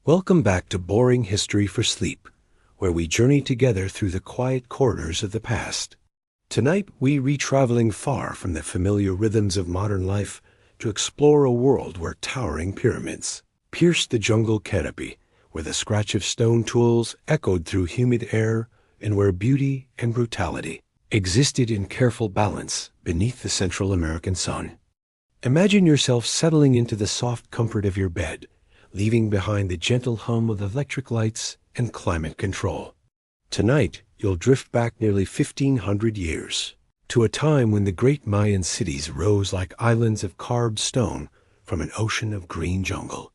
Welcome back to Boring History for Sleep, where we journey together through the quiet corridors of the past. Tonight, we re-traveling far from the familiar rhythms of modern life to explore a world where towering pyramids pierced the jungle canopy, where the scratch of stone tools echoed through humid air, and where beauty and brutality existed in careful balance beneath the Central American sun. Imagine yourself settling into the soft comfort of your bed, leaving behind the gentle hum of electric lights and climate control. Tonight, you'll drift back nearly 1,500 years, to a time when the great Mayan cities rose like islands of carved stone from an ocean of green jungle.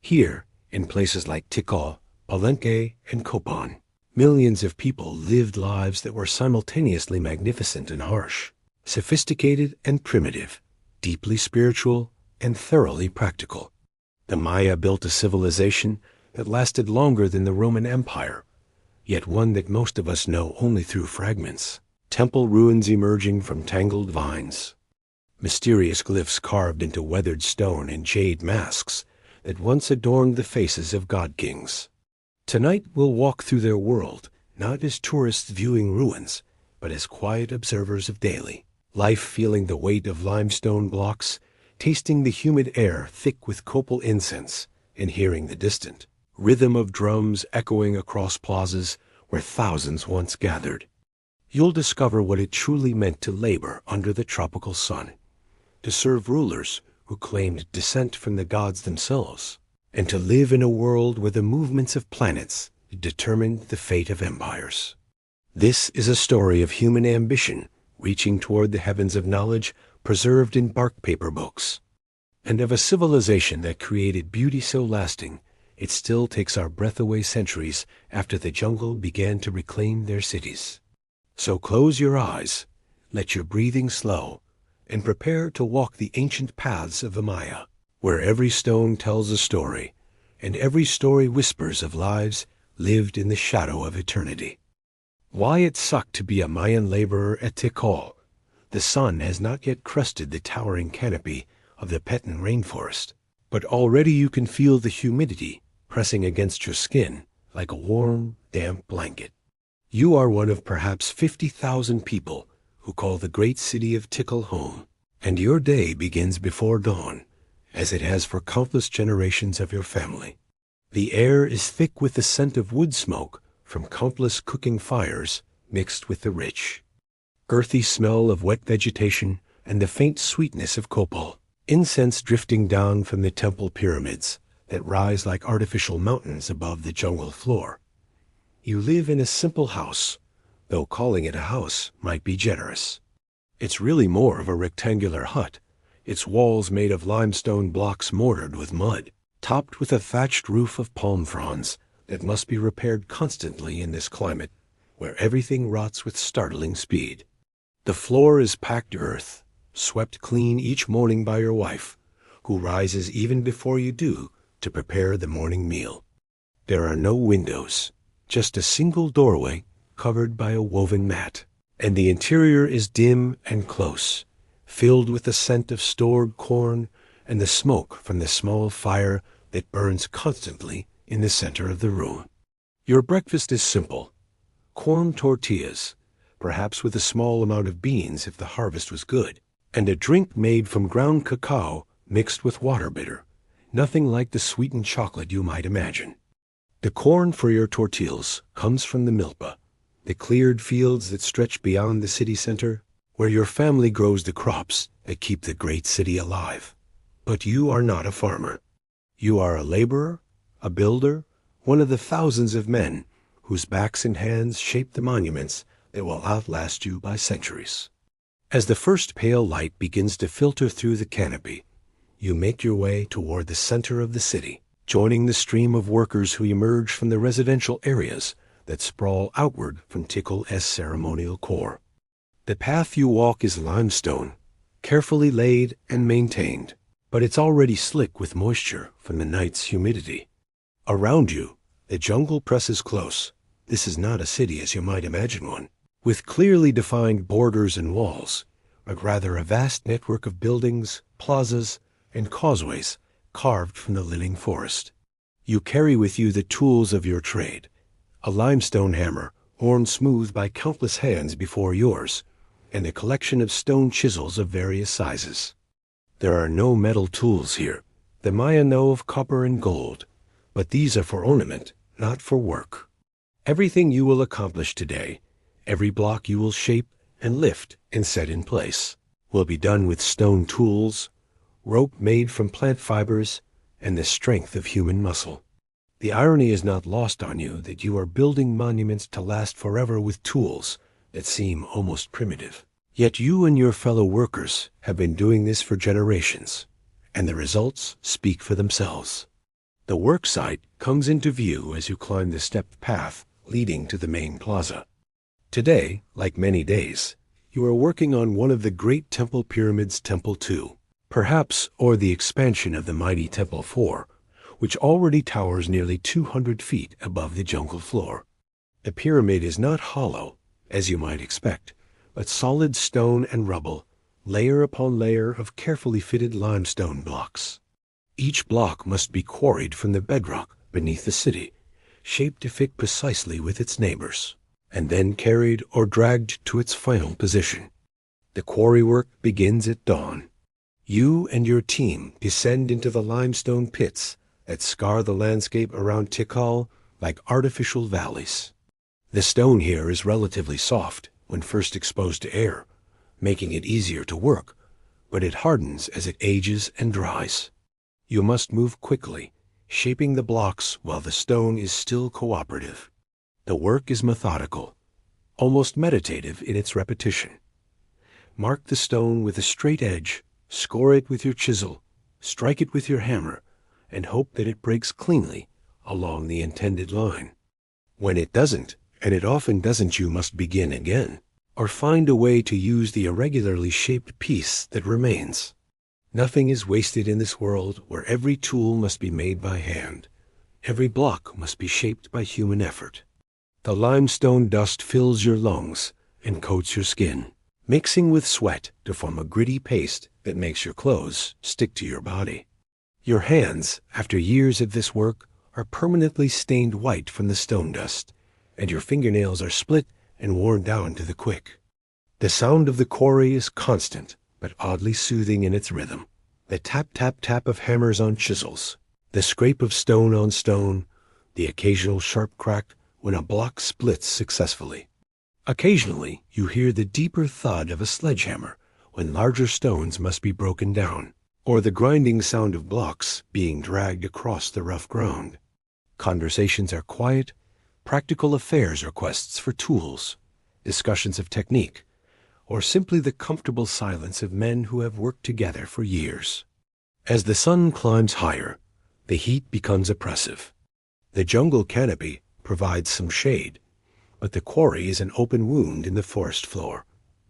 Here, in places like Tikal, Palenque, and Copan, millions of people lived lives that were simultaneously magnificent and harsh, sophisticated and primitive, deeply spiritual and thoroughly practical. The Maya built a civilization that lasted longer than the Roman Empire, yet one that most of us know only through fragments. Temple ruins emerging from tangled vines, mysterious glyphs carved into weathered stone and jade masks that once adorned the faces of god-kings. Tonight we'll walk through their world, not as tourists viewing ruins, but as quiet observers of daily life, feeling the weight of limestone blocks, tasting the humid air thick with copal incense, and hearing the distant rhythm of drums echoing across plazas where thousands once gathered. You'll discover what it truly meant to labor under the tropical sun, to serve rulers who claimed descent from the gods themselves, and to live in a world where the movements of planets determined the fate of empires. This is a story of human ambition reaching toward the heavens of knowledge preserved in bark paper books, and of a civilization that created beauty so lasting it still takes our breath away centuries after the jungle began to reclaim their cities. So close your eyes, let your breathing slow, and prepare to walk the ancient paths of the Maya, where every stone tells a story, and every story whispers of lives lived in the shadow of eternity. Why it sucked to be a Mayan laborer at Tikal. The sun has not yet crusted the towering canopy of the Petan rainforest, but already you can feel the humidity pressing against your skin like a warm, damp blanket. You are one of perhaps 50,000 people who call the great city of Tikal home, and your day begins before dawn, as it has for countless generations of your family. The air is thick with the scent of wood smoke from countless cooking fires mixed with the rich, earthy smell of wet vegetation and the faint sweetness of copal, incense drifting down from the temple pyramids that rise like artificial mountains above the jungle floor. You live in a simple house, though calling it a house might be generous. It's really more of a rectangular hut, its walls made of limestone blocks mortared with mud, topped with a thatched roof of palm fronds that must be repaired constantly in this climate, where everything rots with startling speed. The floor is packed earth, swept clean each morning by your wife, who rises even before you do to prepare the morning meal. There are no windows, just a single doorway covered by a woven mat, and the interior is dim and close, filled with the scent of stored corn and the smoke from the small fire that burns constantly in the center of the room. Your breakfast is simple: corn tortillas, perhaps with a small amount of beans if the harvest was good, and a drink made from ground cacao mixed with water bitter, nothing like the sweetened chocolate you might imagine. The corn for your tortillas comes from the milpa, the cleared fields that stretch beyond the city center, where your family grows the crops that keep the great city alive. But you are not a farmer. You are a laborer, a builder, one of the thousands of men whose backs and hands shape the monuments that will outlast you by centuries. As the first pale light begins to filter through the canopy, you make your way toward the center of the city, joining the stream of workers who emerge from the residential areas that sprawl outward from Tikal's ceremonial core. The path you walk is limestone, carefully laid and maintained, but it's already slick with moisture from the night's humidity. Around you, the jungle presses close. This is not a city as you might imagine one, with clearly defined borders and walls, but rather a vast network of buildings, plazas, and causeways carved from the living forest. You carry with you the tools of your trade, a limestone hammer worn smooth by countless hands before yours, and a collection of stone chisels of various sizes. There are no metal tools here. The Mayan know of copper and gold, but these are for ornament, not for work. Everything you will accomplish today, every block you will shape and lift and set in place, will be done with stone tools, rope made from plant fibers, and the strength of human muscle. The irony is not lost on you that you are building monuments to last forever with tools that seem almost primitive. Yet you and your fellow workers have been doing this for generations, and the results speak for themselves. The work site comes into view as you climb the stepped path leading to the main plaza. Today, like many days, you are working on one of the great temple pyramids, Temple 2, perhaps, or the expansion of the mighty Temple 4, which already towers nearly 200 feet above the jungle floor. The pyramid is not hollow, as you might expect, but solid stone and rubble, layer upon layer of carefully fitted limestone blocks. Each block must be quarried from the bedrock beneath the city, shaped to fit precisely with its neighbors, and then carried or dragged to its final position. The quarry work begins at dawn. You and your team descend into the limestone pits that scar the landscape around Tikal like artificial valleys. The stone here is relatively soft when first exposed to air, making it easier to work, but it hardens as it ages and dries. You must move quickly, shaping the blocks while the stone is still cooperative. The work is methodical, almost meditative in its repetition. Mark the stone with a straight edge, score it with your chisel, strike it with your hammer, and hope that it breaks cleanly along the intended line. When it doesn't, and it often doesn't, you must begin again, or find a way to use the irregularly shaped piece that remains. Nothing is wasted in this world where every tool must be made by hand. Every block must be shaped by human effort. The limestone dust fills your lungs and coats your skin, mixing with sweat to form a gritty paste that makes your clothes stick to your body. Your hands, after years of this work, are permanently stained white from the stone dust, and your fingernails are split and worn down to the quick. The sound of the quarry is constant, but oddly soothing in its rhythm. The tap-tap-tap of hammers on chisels, the scrape of stone on stone, the occasional sharp crack when a block splits successfully. Occasionally, you hear the deeper thud of a sledgehammer when larger stones must be broken down, or the grinding sound of blocks being dragged across the rough ground. Conversations are quiet, practical affairs requests for tools, discussions of technique, or simply the comfortable silence of men who have worked together for years. As the sun climbs higher, the heat becomes oppressive. The jungle canopy provides some shade, but the quarry is an open wound in the forest floor,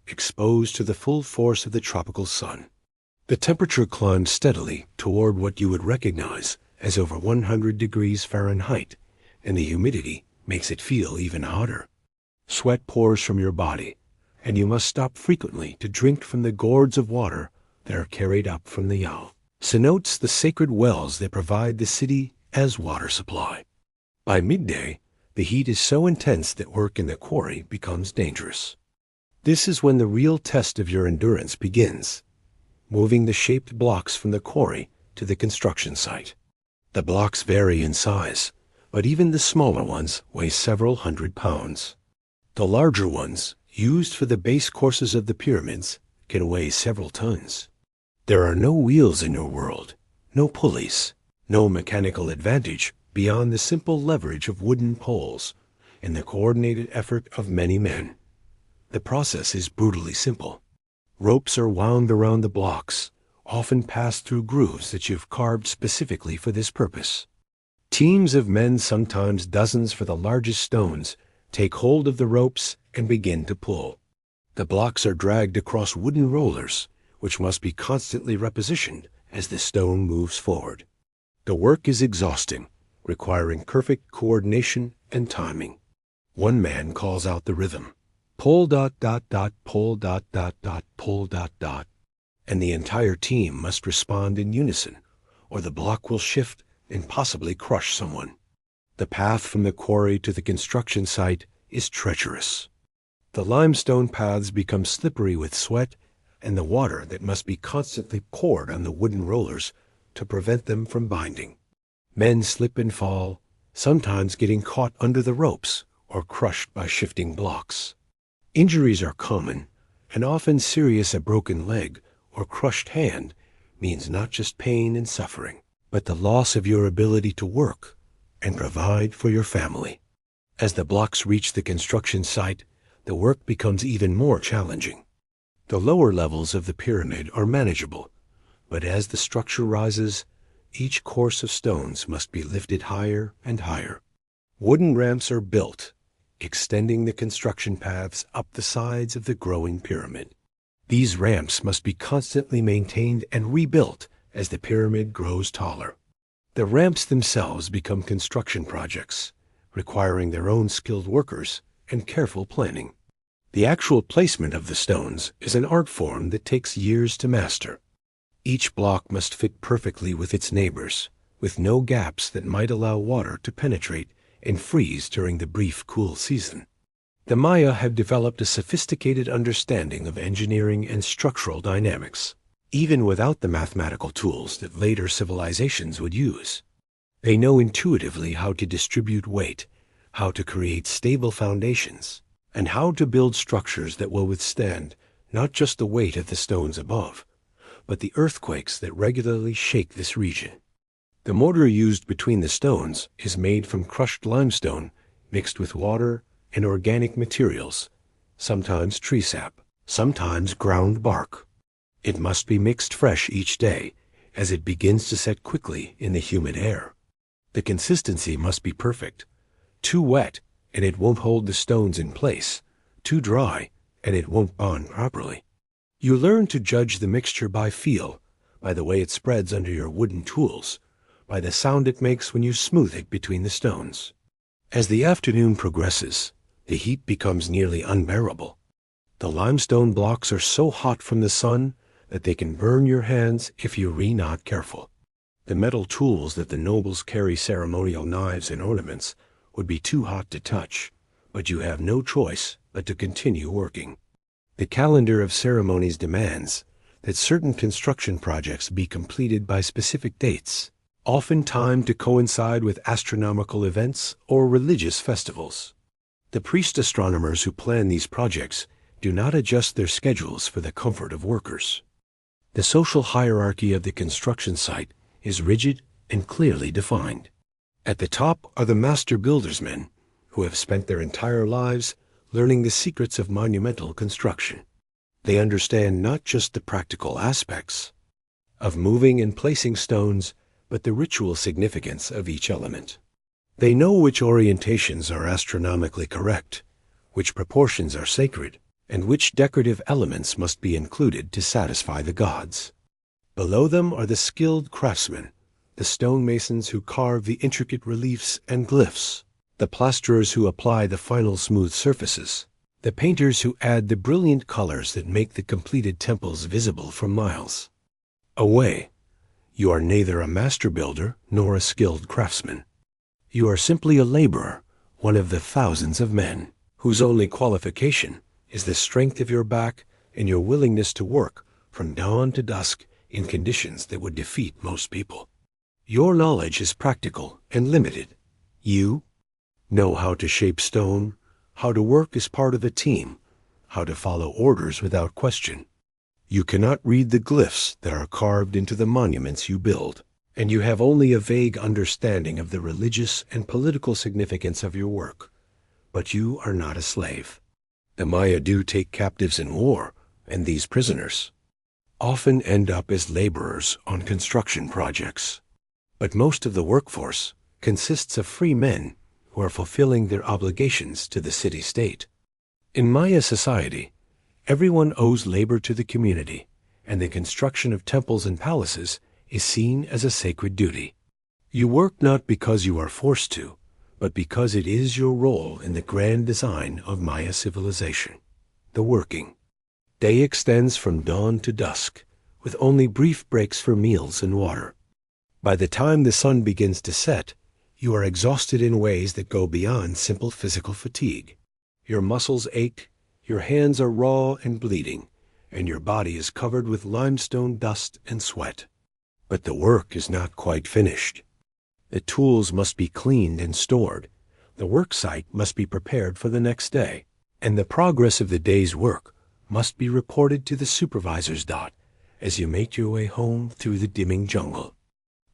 exposed to the full force of the tropical sun. The temperature climbs steadily toward what you would recognize as over 100 degrees Fahrenheit, and the humidity makes it feel even hotter. Sweat pours from your body, and you must stop frequently to drink from the gourds of water that are carried up from the Yao, cenotes the sacred wells that provide the city as water supply. By midday, the heat is so intense that work in the quarry becomes dangerous. This is when the real test of your endurance begins, moving the shaped blocks from the quarry to the construction site. The blocks vary in size, but even the smaller ones weigh several hundred pounds. The larger ones, used for the base courses of the pyramids, can weigh several tons. There are no wheels in your world, no pulleys, no mechanical advantage beyond the simple leverage of wooden poles and the coordinated effort of many men. The process is brutally simple. Ropes are wound around the blocks, often passed through grooves that you've carved specifically for this purpose. Teams of men, sometimes dozens for the largest stones, take hold of the ropes and begin to pull. The blocks are dragged across wooden rollers, which must be constantly repositioned as the stone moves forward. The work is exhausting, requiring perfect coordination and timing. One man calls out the rhythm, pull ... pull ... pull ... and the entire team must respond in unison, or the block will shift and possibly crush someone. The path from the quarry to the construction site is treacherous. The limestone paths become slippery with sweat and the water that must be constantly poured on the wooden rollers to prevent them from binding. Men slip and fall, sometimes getting caught under the ropes or crushed by shifting blocks. Injuries are common, and often serious. A broken leg or crushed hand means not just pain and suffering, but the loss of your ability to work and provide for your family. As the blocks reach the construction site, the work becomes even more challenging. The lower levels of the pyramid are manageable, but as the structure rises, each course of stones must be lifted higher and higher. Wooden ramps are built, extending the construction paths up the sides of the growing pyramid. These ramps must be constantly maintained and rebuilt as the pyramid grows taller. The ramps themselves become construction projects, requiring their own skilled workers and careful planning. The actual placement of the stones is an art form that takes years to master. Each block must fit perfectly with its neighbors, with no gaps that might allow water to penetrate and freeze during the brief cool season. The Maya have developed a sophisticated understanding of engineering and structural dynamics, even without the mathematical tools that later civilizations would use. They know intuitively how to distribute weight, how to create stable foundations, and how to build structures that will withstand not just the weight of the stones above, but the earthquakes that regularly shake this region. The mortar used between the stones is made from crushed limestone mixed with water and organic materials, sometimes tree sap, sometimes ground bark. It must be mixed fresh each day, as it begins to set quickly in the humid air. The consistency must be perfect. Too wet, and it won't hold the stones in place. Too dry, and it won't bond properly. You learn to judge the mixture by feel, by the way it spreads under your wooden tools, by the sound it makes when you smooth it between the stones. As the afternoon progresses, the heat becomes nearly unbearable. The limestone blocks are so hot from the sun that they can burn your hands if you're not careful. The metal tools that the nobles carry, ceremonial knives and ornaments, would be too hot to touch, but you have no choice but to continue working. The calendar of ceremonies demands that certain construction projects be completed by specific dates, often timed to coincide with astronomical events or religious festivals. The priest astronomers who plan these projects do not adjust their schedules for the comfort of workers. The social hierarchy of the construction site is rigid and clearly defined. At the top are the master buildersmen, who have spent their entire lives learning the secrets of monumental construction. They understand not just the practical aspects of moving and placing stones, but the ritual significance of each element. They know which orientations are astronomically correct, which proportions are sacred, and which decorative elements must be included to satisfy the gods. Below them are the skilled craftsmen, the stonemasons who carve the intricate reliefs and glyphs, the plasterers who apply the final smooth surfaces, the painters who add the brilliant colors that make the completed temples visible from miles away. You are neither a master builder nor a skilled craftsman. You are simply a laborer, one of the thousands of men, whose only qualification is the strength of your back and your willingness to work from dawn to dusk in conditions that would defeat most people. Your knowledge is practical and limited. You know how to shape stone, how to work as part of a team, how to follow orders without question. You cannot read the glyphs that are carved into the monuments you build, and you have only a vague understanding of the religious and political significance of your work. But you are not a slave. The Maya do take captives in war, and these prisoners often end up as laborers on construction projects. But most of the workforce consists of free men who are fulfilling their obligations to the city-state. In Maya society, everyone owes labor to the community, and the construction of temples and palaces is seen as a sacred duty. You work not because you are forced to, but because it is your role in the grand design of Maya civilization. The working day extends from dawn to dusk, with only brief breaks for meals and water. By the time the sun begins to set, you are exhausted in ways that go beyond simple physical fatigue. Your muscles ache, your hands are raw and bleeding, and your body is covered with limestone dust and sweat. But the work is not quite finished. The tools must be cleaned and stored. The work site must be prepared for the next day, and the progress of the day's work must be reported to the supervisor's dot as you make your way home through the dimming jungle.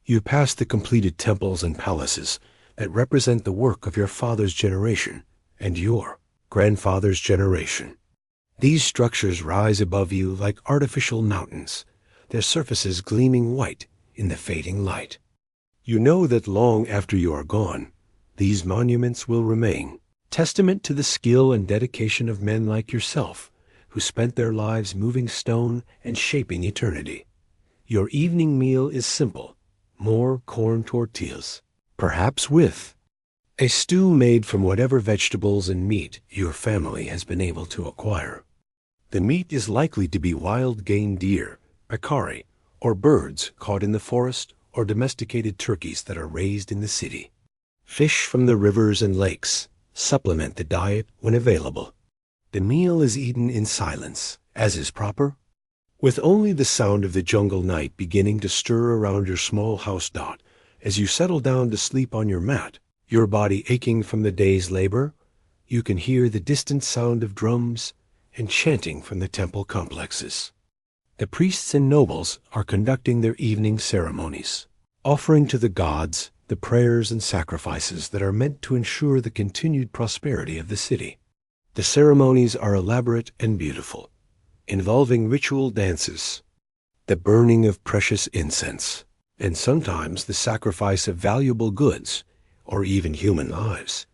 You pass the completed temples and palaces that represent the work of your father's generation and your grandfather's generation. These structures rise above you like artificial mountains, their surfaces gleaming white in the fading light. You know that long after you are gone, these monuments will remain, testament to the skill and dedication of men like yourself, who spent their lives moving stone and shaping eternity. Your evening meal is simple, more corn tortillas, perhaps with a stew made from whatever vegetables and meat your family has been able to acquire. The meat is likely to be wild game deer, peccary, or birds caught in the forest, or domesticated turkeys that are raised in the city. Fish from the rivers and lakes supplement the diet when available. The meal is eaten in silence, as is proper, with only the sound of the jungle night beginning to stir around your small house dot as you settle down to sleep on your mat, your body aching from the day's labor. You can hear the distant sound of drums and chanting from the temple complexes. The priests and nobles are conducting their evening ceremonies, offering to the gods the prayers and sacrifices that are meant to ensure the continued prosperity of the city. The ceremonies are elaborate and beautiful, involving ritual dances, the burning of precious incense, and sometimes the sacrifice of valuable goods, or even human lives.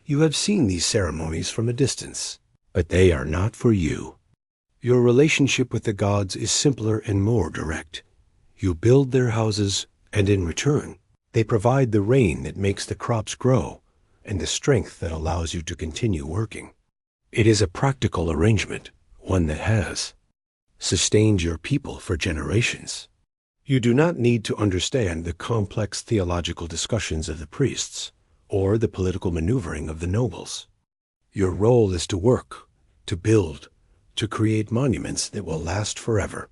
You have seen these ceremonies from a distance, but they are not for you. Your relationship with the gods is simpler and more direct. You build their houses, and in return, they provide the rain that makes the crops grow, and the strength that allows you to continue working. It is a practical arrangement, one that has sustained your people for generations. You do not need to understand the complex theological discussions of the priests or the political maneuvering of the nobles. Your role is to work, to build, to create monuments that will last forever.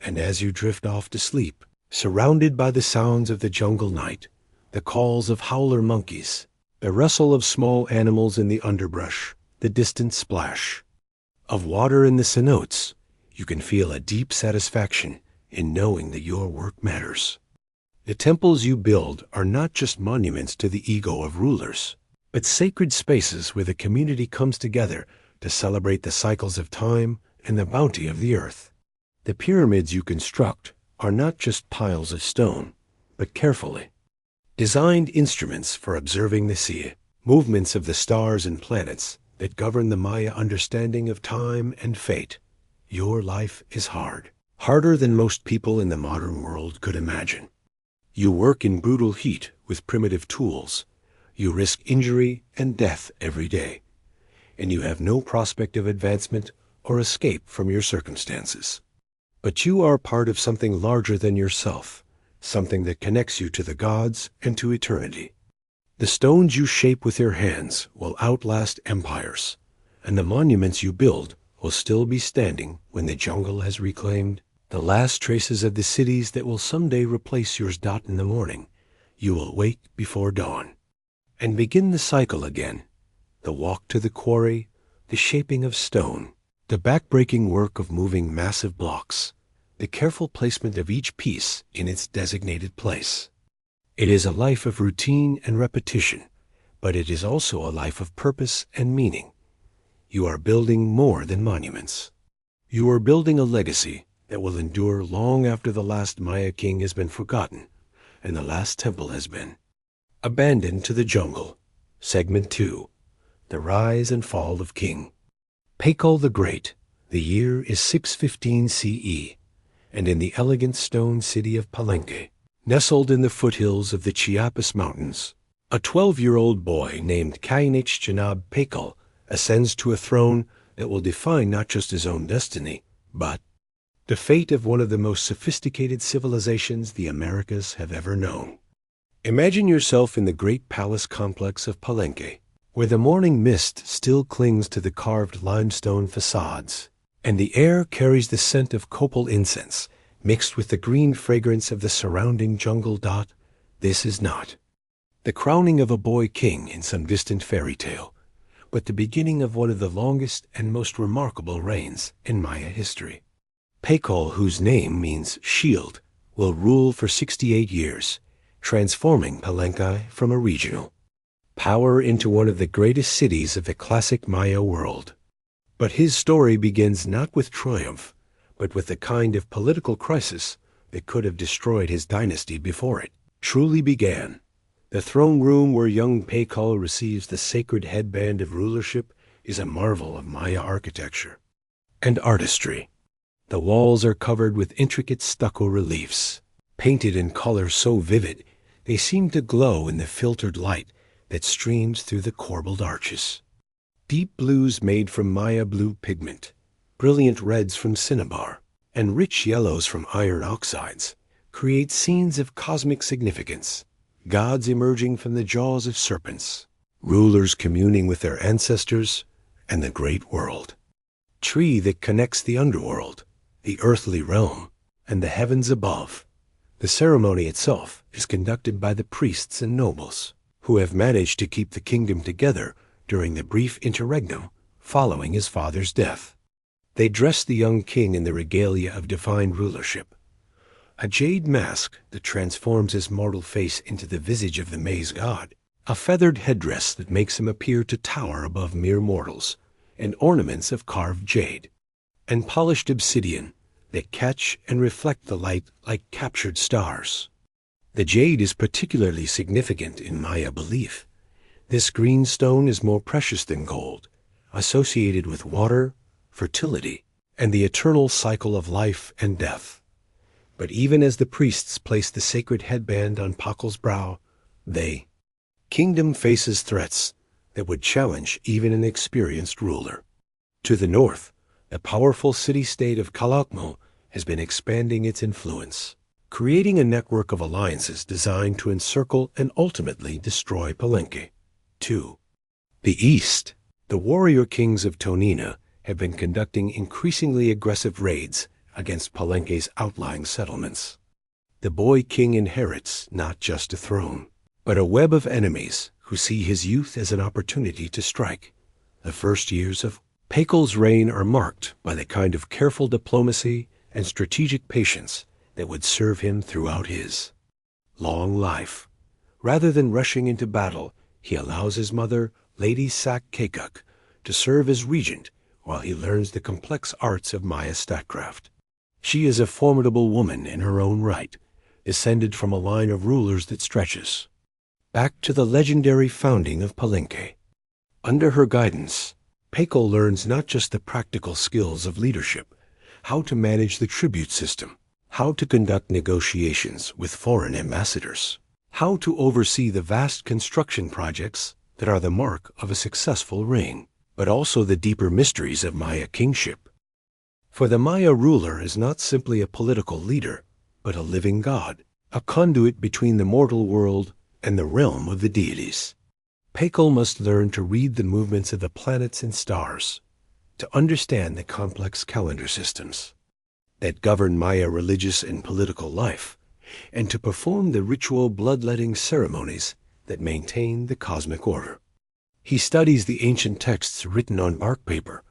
And as you drift off to sleep, surrounded by the sounds of the jungle night, the calls of howler monkeys, the rustle of small animals in the underbrush, the distant splash of water in the cenotes, you can feel a deep satisfaction in knowing that your work matters. The temples you build are not just monuments to the ego of rulers, but sacred spaces where the community comes together to celebrate the cycles of time and the bounty of the earth. The pyramids you construct are not just piles of stone, but carefully designed instruments for observing the sea, movements of the stars and planets that govern the Maya understanding of time and fate. Your life is hard, harder than most people in the modern world could imagine. You work in brutal heat with primitive tools. You risk injury and death every day, and you have no prospect of advancement or escape from your circumstances. But you are part of something larger than yourself, something that connects you to the gods and to eternity. The stones you shape with your hands will outlast empires, and the monuments you build will still be standing when the jungle has reclaimed the last traces of the cities that will someday replace yours. In the morning, you will wake before dawn and begin the cycle again, the walk to the quarry, the shaping of stone, the back-breaking work of moving massive blocks, the careful placement of each piece in its designated place. It is a life of routine and repetition, but it is also a life of purpose and meaning. You are building more than monuments. You are building a legacy that will endure long after the last Maya king has been forgotten and the last temple has been abandoned to the jungle. Segment 2. The Rise and Fall of King Paykal the Great. The year is 615 CE, and in the elegant stone city of Palenque, nestled in the foothills of the Chiapas Mountains, a 12-year-old boy named Kainich Janab Paykal ascends to a throne that will define not just his own destiny, but the fate of one of the most sophisticated civilizations the Americas have ever known. Imagine yourself in the great palace complex of Palenque, where the morning mist still clings to the carved limestone facades, and the air carries the scent of copal incense, mixed with the green fragrance of the surrounding jungle. This is not the crowning of a boy king in some distant fairy tale, but the beginning of one of the longest and most remarkable reigns in Maya history. Pakal, whose name means shield, will rule for 68 years, transforming Palenque from a regional power into one of the greatest cities of the classic Maya world. But his story begins not with triumph, but with the kind of political crisis that could have destroyed his dynasty before it truly began. The throne room where young Pakal receives the sacred headband of rulership is a marvel of Maya architecture and artistry. The walls are covered with intricate stucco reliefs, painted in colors so vivid they seem to glow in the filtered light that streams through the corbelled arches. Deep blues made from Maya blue pigment, brilliant reds from cinnabar, and rich yellows from iron oxides create scenes of cosmic significance. Gods emerging from the jaws of serpents, rulers communing with their ancestors, and the great world. Tree that connects the underworld, the earthly realm, and the heavens above. The ceremony itself is conducted by the priests and nobles, who have managed to keep the kingdom together during the brief interregnum following his father's death. They dress the young king in the regalia of divine rulership, a jade mask that transforms his mortal face into the visage of the maize god, a feathered headdress that makes him appear to tower above mere mortals, and ornaments of carved jade and polished obsidian that catch and reflect the light like captured stars. The jade is particularly significant in Maya belief. This green stone is more precious than gold, associated with water, fertility, and the eternal cycle of life and death. But even as the priests place the sacred headband on Pakal's brow, the kingdom faces threats that would challenge even an experienced ruler. To the north, the powerful city-state of Calakmul has been expanding its influence, creating a network of alliances designed to encircle and ultimately destroy Palenque. To the east, the warrior kings of Tonina have been conducting increasingly aggressive raids against Palenque's outlying settlements. The boy king inherits not just a throne, but a web of enemies who see his youth as an opportunity to strike. The first years of Pakal's reign are marked by the kind of careful diplomacy and strategic patience that would serve him throughout his long life. Rather than rushing into battle, he allows his mother, Lady Sak Kekuk, to serve as regent while he learns the complex arts of Maya statecraft. She is a formidable woman in her own right, descended from a line of rulers that stretches back to the legendary founding of Palenque. Under her guidance, Pakal learns not just the practical skills of leadership, how to manage the tribute system, how to conduct negotiations with foreign ambassadors, how to oversee the vast construction projects that are the mark of a successful reign, but also the deeper mysteries of Maya kingship. For the Maya ruler is not simply a political leader, but a living god, a conduit between the mortal world and the realm of the deities. Pakal must learn to read the movements of the planets and stars, to understand the complex calendar systems that govern Maya religious and political life, and to perform the ritual bloodletting ceremonies that maintain the cosmic order. He studies the ancient texts written on bark paper,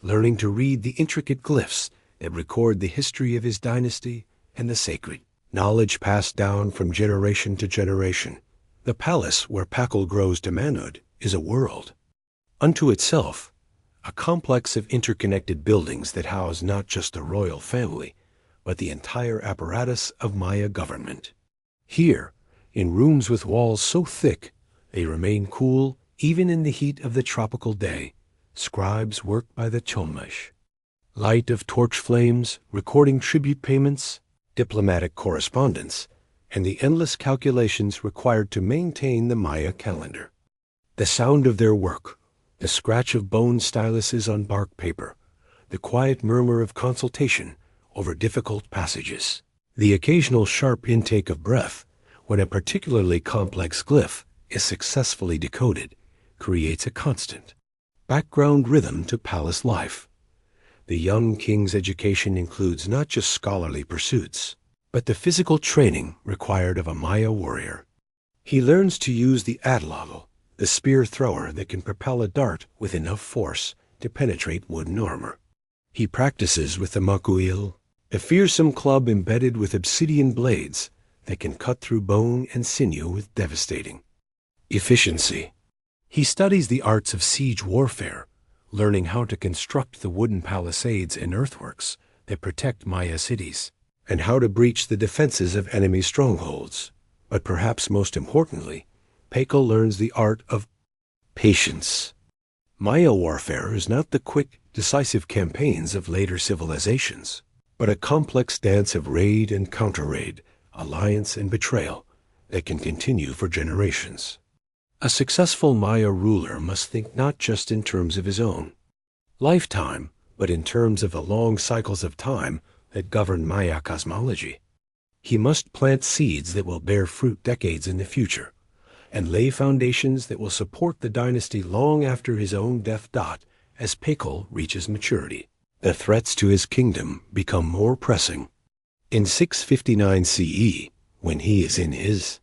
learning to read the intricate glyphs that record the history of his dynasty and the sacred knowledge passed down from generation to generation. The palace where Pakal grows to manhood is a world unto itself, a complex of interconnected buildings that house not just the royal family, but the entire apparatus of Maya government. Here, in rooms with walls so thick they remain cool even in the heat of the tropical day, scribes work by the Chomesh, light of torch flames, recording tribute payments, diplomatic correspondence, and the endless calculations required to maintain the Maya calendar. The sound of their work, the scratch of bone styluses on bark paper, the quiet murmur of consultation over difficult passages. The occasional sharp intake of breath, when a particularly complex glyph is successfully decoded, creates a constant background rhythm to palace life. The young king's education includes not just scholarly pursuits, but the physical training required of a Maya warrior. He learns to use the atlaval, the spear thrower that can propel a dart with enough force to penetrate wooden armor. He practices with the makuil, a fearsome club embedded with obsidian blades that can cut through bone and sinew with devastating efficiency. He studies the arts of siege warfare, learning how to construct the wooden palisades and earthworks that protect Maya cities, and how to breach the defenses of enemy strongholds. But perhaps most importantly, Pakal learns the art of patience. Maya warfare is not the quick, decisive campaigns of later civilizations, but a complex dance of raid and counter-raid, alliance and betrayal that can continue for generations. A successful Maya ruler must think not just in terms of his own lifetime, but in terms of the long cycles of time that govern Maya cosmology. He must plant seeds that will bear fruit decades in the future, and lay foundations that will support the dynasty long after his own death. As Pakal reaches maturity, the threats to his kingdom become more pressing. In 659 CE, when he is in his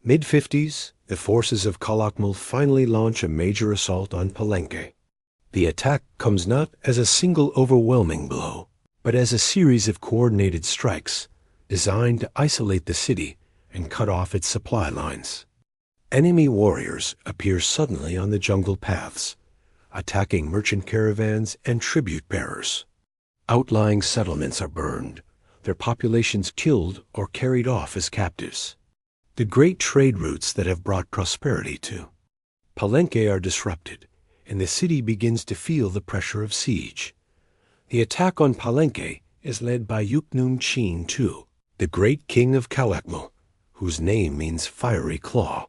mid-50s, the forces of Calakmul finally launch a major assault on Palenque. The attack comes not as a single overwhelming blow, but as a series of coordinated strikes designed to isolate the city and cut off its supply lines. Enemy warriors appear suddenly on the jungle paths, attacking merchant caravans and tribute bearers. Outlying settlements are burned, their populations killed or carried off as captives. The great trade routes that have brought prosperity to Palenque are disrupted, and the city begins to feel the pressure of siege. The attack on Palenque is led by Yuknum Chin II, the great king of Calakmul, whose name means fiery claw.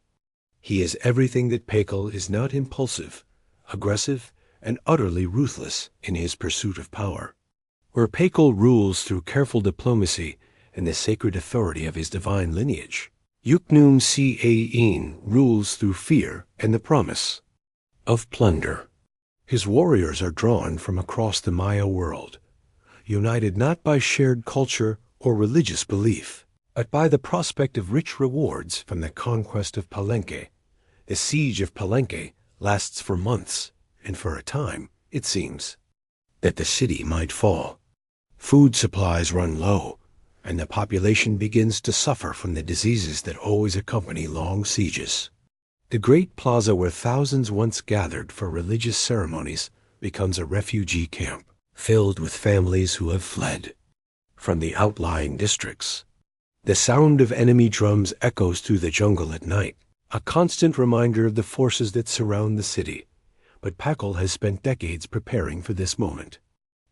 He is everything that Pakal is not: impulsive, aggressive, and utterly ruthless in his pursuit of power. Where Pakal rules through careful diplomacy and the sacred authority of his divine lineage, Yuknum Cin rules through fear and the promise of plunder. His warriors are drawn from across the Maya world, united not by shared culture or religious belief, but by the prospect of rich rewards from the conquest of Palenque. The siege of Palenque lasts for months, and for a time, it seems, that the city might fall. Food supplies run low, and the population begins to suffer from the diseases that always accompany long sieges. The great plaza where thousands once gathered for religious ceremonies becomes a refugee camp, filled with families who have fled from the outlying districts. The sound of enemy drums echoes through the jungle at night, a constant reminder of the forces that surround the city. But Pakal has spent decades preparing for this moment.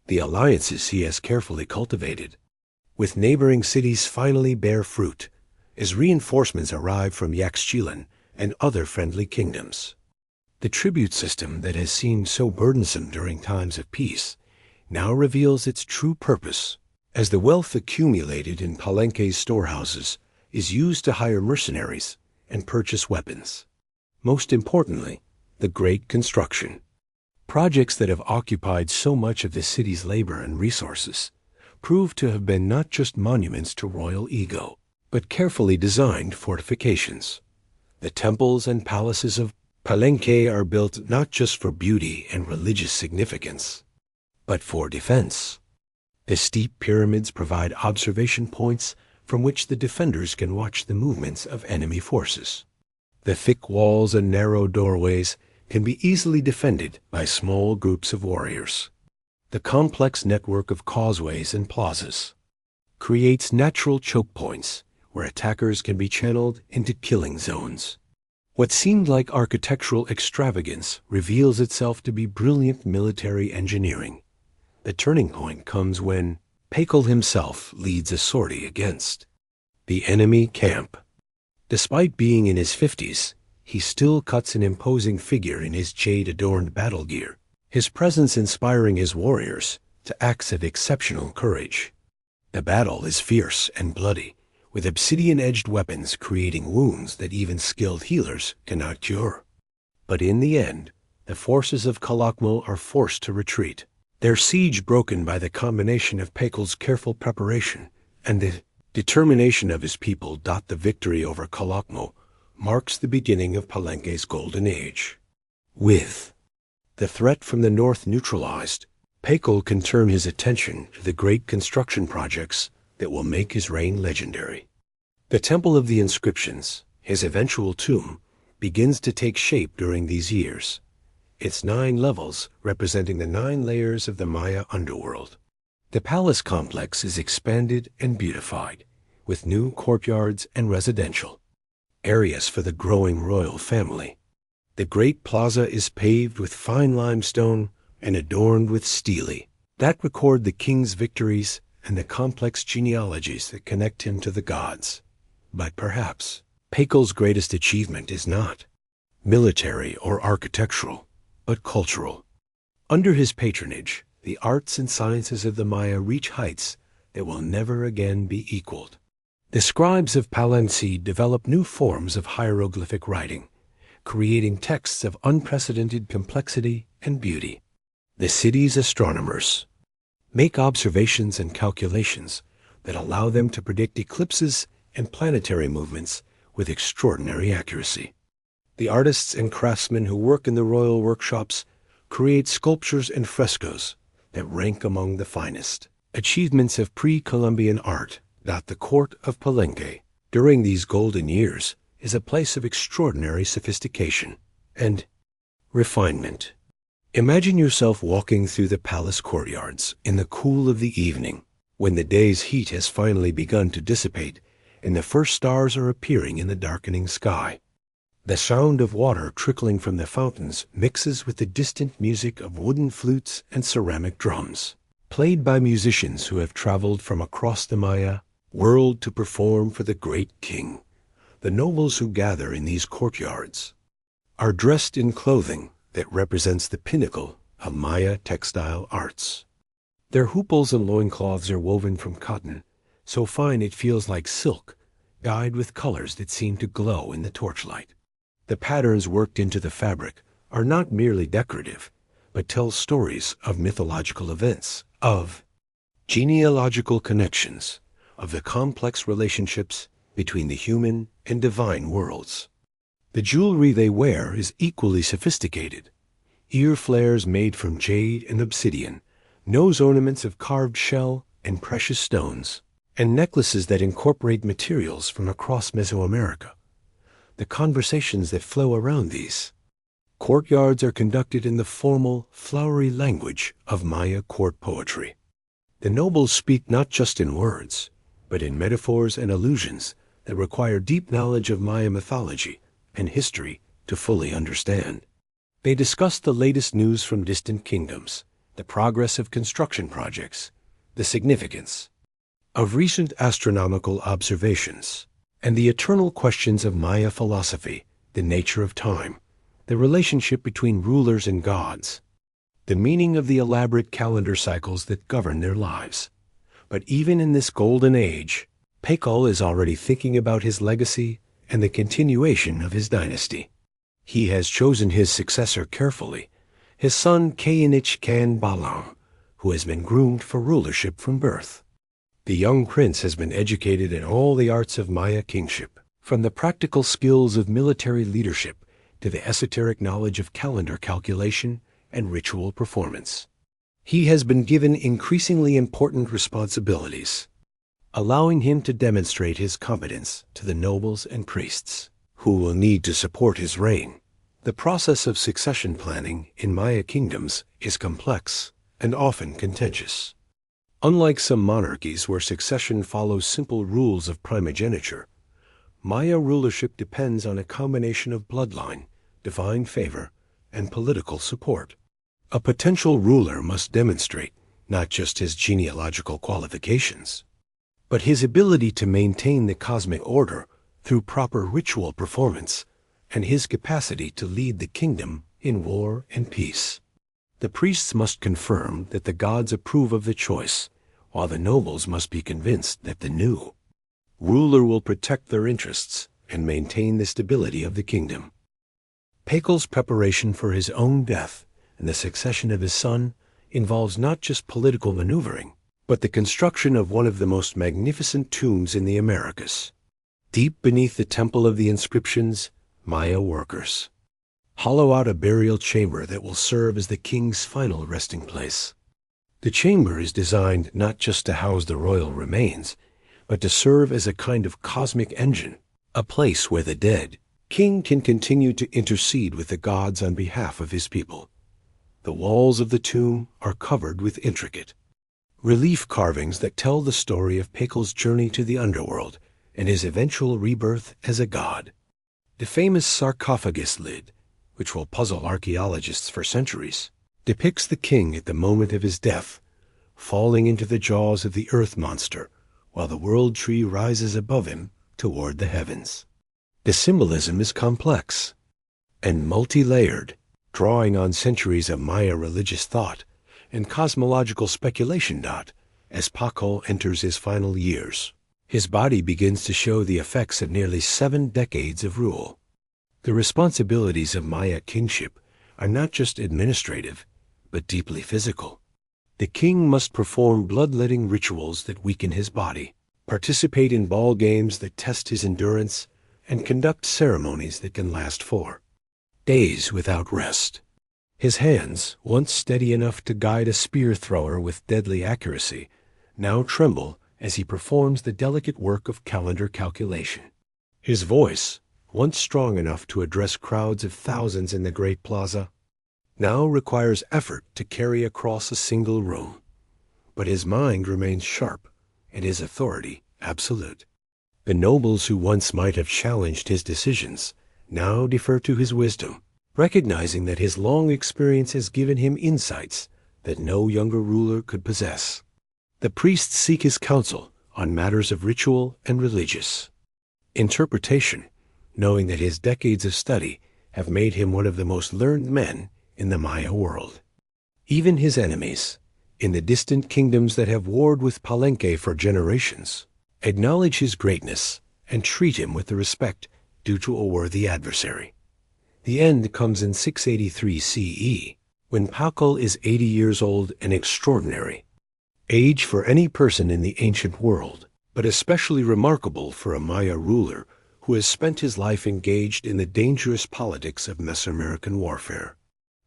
The alliances he has carefully cultivated with neighboring cities finally bear fruit, as reinforcements arrive from Yaxchilan and other friendly kingdoms. The tribute system that has seemed so burdensome during times of peace now reveals its true purpose, as the wealth accumulated in Palenque's storehouses is used to hire mercenaries and purchase weapons. Most importantly, the great construction projects that have occupied so much of the city's labor and resources prove to have been not just monuments to royal ego, but carefully designed fortifications. The temples and palaces of Palenque are built not just for beauty and religious significance, but for defense. The steep pyramids provide observation points from which the defenders can watch the movements of enemy forces. The thick walls and narrow doorways can be easily defended by small groups of warriors. The complex network of causeways and plazas creates natural choke points where attackers can be channeled into killing zones. What seemed like architectural extravagance reveals itself to be brilliant military engineering. The turning point comes when Pakal himself leads a sortie against the enemy camp. Despite being in his 50s, he still cuts an imposing figure in his jade-adorned battle gear, his presence inspiring his warriors to acts of exceptional courage. The battle is fierce and bloody, with obsidian-edged weapons creating wounds that even skilled healers cannot cure. But in the end, the forces of Calakmul are forced to retreat, their siege broken by the combination of Pakal's careful preparation and the determination of his people. The victory over Calakmul marks the beginning of Palenque's golden age. With the threat from the north neutralized, Pakal can turn his attention to the great construction projects that will make his reign legendary. The Temple of the Inscriptions, his eventual tomb, begins to take shape during these years, its 9 levels representing the 9 layers of the Maya underworld. The palace complex is expanded and beautified, with new courtyards and residential areas for the growing royal family. The great plaza is paved with fine limestone and adorned with stelae that record the king's victories and the complex genealogies that connect him to the gods. But perhaps Pakal's greatest achievement is not military or architectural, but cultural. Under his patronage, the arts and sciences of the Maya reach heights that will never again be equaled. The scribes of Palenque develop new forms of hieroglyphic writing, creating texts of unprecedented complexity and beauty. The city's astronomers make observations and calculations that allow them to predict eclipses and planetary movements with extraordinary accuracy. The artists and craftsmen who work in the royal workshops create sculptures and frescoes that rank among the finest achievements of pre-Columbian art. The court of Palenque, during these golden years, is a place of extraordinary sophistication and refinement. Imagine yourself walking through the palace courtyards in the cool of the evening, when the day's heat has finally begun to dissipate and the first stars are appearing in the darkening sky. The sound of water trickling from the fountains mixes with the distant music of wooden flutes and ceramic drums, played by musicians who have traveled from across the Maya world to perform for the great king. The nobles who gather in these courtyards are dressed in clothing that represents the pinnacle of Maya textile arts. Their hooples and loincloths are woven from cotton, so fine it feels like silk, dyed with colors that seem to glow in the torchlight. The patterns worked into the fabric are not merely decorative, but tell stories of mythological events, of genealogical connections, of the complex relationships between the human and divine worlds. The jewelry they wear is equally sophisticated. Ear flares made from jade and obsidian, nose ornaments of carved shell and precious stones, and necklaces that incorporate materials from across Mesoamerica. The conversations that flow around these courtyards are conducted in the formal, flowery language of Maya court poetry. The nobles speak not just in words, but in metaphors and allusions that require deep knowledge of Maya mythology and history to fully understand. They discuss the latest news from distant kingdoms, the progress of construction projects, the significance of recent astronomical observations, and the eternal questions of Maya philosophy, the nature of time, the relationship between rulers and gods, the meaning of the elaborate calendar cycles that govern their lives. But even in this golden age, Pakal is already thinking about his legacy and the continuation of his dynasty. He has chosen his successor carefully, his son Kayanich Khan Balam, who has been groomed for rulership from birth. The young prince has been educated in all the arts of Maya kingship, from the practical skills of military leadership to the esoteric knowledge of calendar calculation and ritual performance. He has been given increasingly important responsibilities, allowing him to demonstrate his competence to the nobles and priests who will need to support his reign. The process of succession planning in Maya kingdoms is complex and often contentious. Unlike some monarchies where succession follows simple rules of primogeniture, Maya rulership depends on a combination of bloodline, divine favor, and political support. A potential ruler must demonstrate not just his genealogical qualifications, but his ability to maintain the cosmic order through proper ritual performance and his capacity to lead the kingdom in war and peace. The priests must confirm that the gods approve of the choice, while the nobles must be convinced that the new ruler will protect their interests and maintain the stability of the kingdom. Pakal's preparation for his own death and the succession of his son involves not just political maneuvering, but the construction of one of the most magnificent tombs in the Americas. Deep beneath the Temple of the Inscriptions, Maya workers hollow out a burial chamber that will serve as the king's final resting place. The chamber is designed not just to house the royal remains, but to serve as a kind of cosmic engine, a place where the dead king can continue to intercede with the gods on behalf of his people. The walls of the tomb are covered with intricate relief carvings that tell the story of Pakal's journey to the underworld and his eventual rebirth as a god. The famous sarcophagus lid, which will puzzle archaeologists for centuries, depicts the king at the moment of his death, falling into the jaws of the earth monster, while the world tree rises above him toward the heavens. The symbolism is complex and multi-layered, drawing on centuries of Maya religious thought and cosmological speculation. As Pakal enters his final years, his body begins to show the effects of nearly 7 decades of rule. The responsibilities of Maya kingship are not just administrative, but deeply physical. The king must perform bloodletting rituals that weaken his body, participate in ball games that test his endurance, and conduct ceremonies that can last for days without rest. His hands, once steady enough to guide a spear thrower with deadly accuracy, now tremble as he performs the delicate work of calendar calculation. His voice, once strong enough to address crowds of thousands in the great plaza, now requires effort to carry across a single room. But his mind remains sharp and his authority absolute. The nobles who once might have challenged his decisions now defer to his wisdom, recognizing that his long experience has given him insights that no younger ruler could possess. The priests seek his counsel on matters of ritual and religious interpretation, knowing that his decades of study have made him one of the most learned men in the Maya world. Even his enemies, in the distant kingdoms that have warred with Palenque for generations, acknowledge his greatness and treat him with the respect due to a worthy adversary. The end comes in 683 CE, when Pakal is 80 years old, an extraordinary age for any person in the ancient world, but especially remarkable for a Maya ruler who has spent his life engaged in the dangerous politics of Mesoamerican warfare.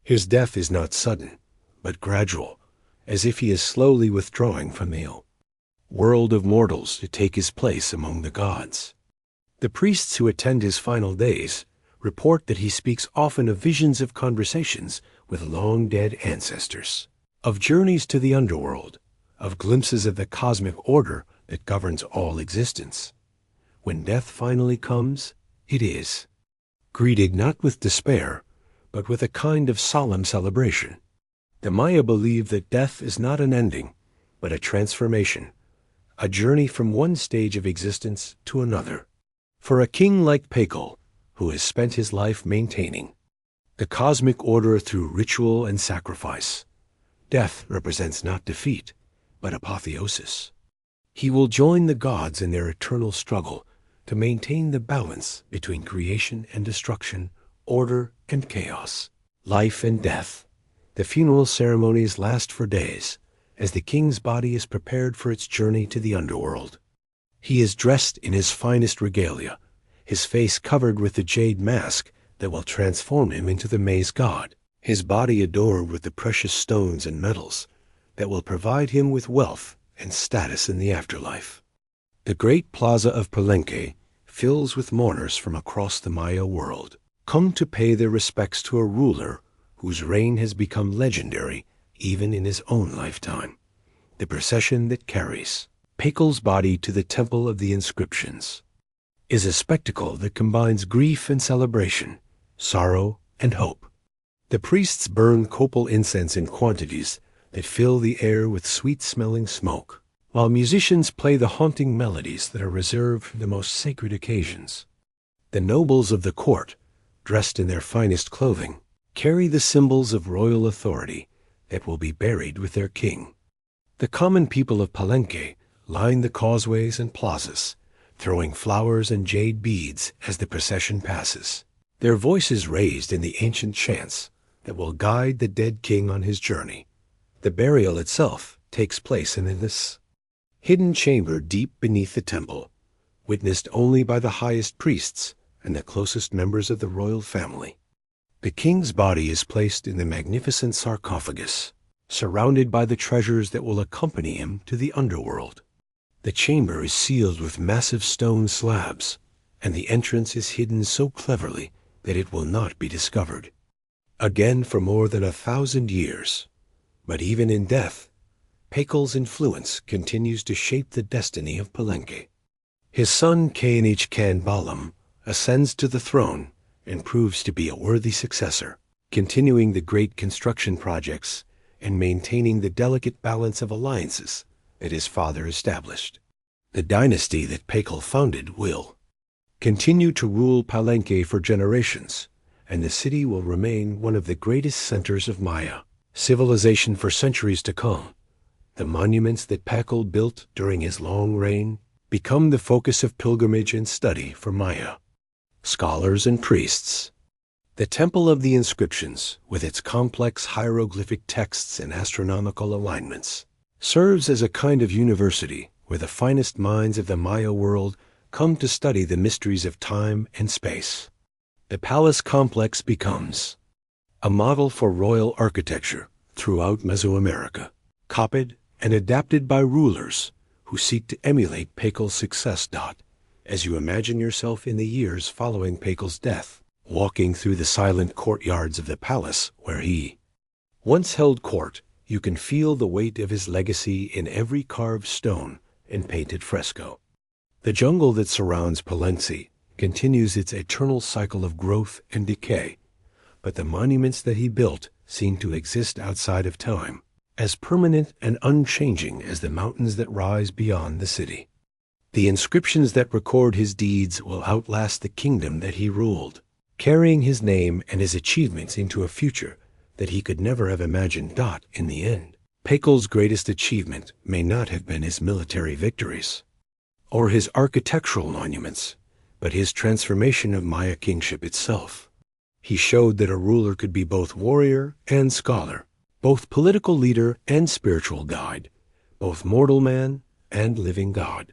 His death is not sudden, but gradual, as if he is slowly withdrawing from the world of mortals to take his place among the gods. The priests who attend his final days report that he speaks often of visions of conversations with long-dead ancestors, of journeys to the underworld, of glimpses of the cosmic order that governs all existence. When death finally comes, it is greeted not with despair, but with a kind of solemn celebration. The Maya believe that death is not an ending, but a transformation, a journey from one stage of existence to another. For a king like Pakal, who has spent his life maintaining the cosmic order through ritual and sacrifice, death represents not defeat, but apotheosis. He will join the gods in their eternal struggle to maintain the balance between creation and destruction, order and chaos, life and death. The funeral ceremonies last for days, as the king's body is prepared for its journey to the underworld. He is dressed in his finest regalia, his face covered with the jade mask that will transform him into the maize god, his body adorned with the precious stones and metals that will provide him with wealth and status in the afterlife. The great plaza of Palenque fills with mourners from across the Maya world, come to pay their respects to a ruler whose reign has become legendary even in his own lifetime. The procession that carries Pakal's body to the Temple of the Inscriptions is a spectacle that combines grief and celebration, sorrow and hope. The priests burn copal incense in quantities that fill the air with sweet-smelling smoke, while musicians play the haunting melodies that are reserved for the most sacred occasions. The nobles of the court, dressed in their finest clothing, carry the symbols of royal authority that will be buried with their king. The common people of Palenque line the causeways and plazas, throwing flowers and jade beads as the procession passes, their voices raised in the ancient chants that will guide the dead king on his journey. The burial itself takes place in this hidden chamber deep beneath the temple, witnessed only by the highest priests and the closest members of the royal family. The king's body is placed in the magnificent sarcophagus, surrounded by the treasures that will accompany him to the underworld. The chamber is sealed with massive stone slabs, and the entrance is hidden so cleverly that it will not be discovered. Again for more than 1,000 years, but even in death, Pakal's influence continues to shape the destiny of Palenque. His son Knh Khan Balam ascends to the throne and proves to be a worthy successor, continuing the great construction projects and maintaining the delicate balance of alliances that his father established. The dynasty that Pakal founded will continue to rule Palenque for generations, and the city will remain one of the greatest centers of Maya civilization for centuries to come. The monuments that Pakal built during his long reign become the focus of pilgrimage and study for Maya scholars and priests. The Temple of the Inscriptions, with its complex hieroglyphic texts and astronomical alignments, serves as a kind of university where the finest minds of the Maya world come to study the mysteries of time and space. The palace complex becomes a model for royal architecture throughout Mesoamerica, copied and adapted by rulers who seek to emulate Pakal's success. As you imagine yourself in the years following Pakal's death, walking through the silent courtyards of the palace where he once held court, you can feel the weight of his legacy in every carved stone and painted fresco. The jungle that surrounds Palenque continues its eternal cycle of growth and decay, but the monuments that he built seem to exist outside of time, as permanent and unchanging as the mountains that rise beyond the city. The inscriptions that record his deeds will outlast the kingdom that he ruled, carrying his name and his achievements into a future that he could never have imagined. In the end, Pakal's greatest achievement may not have been his military victories or his architectural monuments, but his transformation of Maya kingship itself. He showed that a ruler could be both warrior and scholar, both political leader and spiritual guide, both mortal man and living God.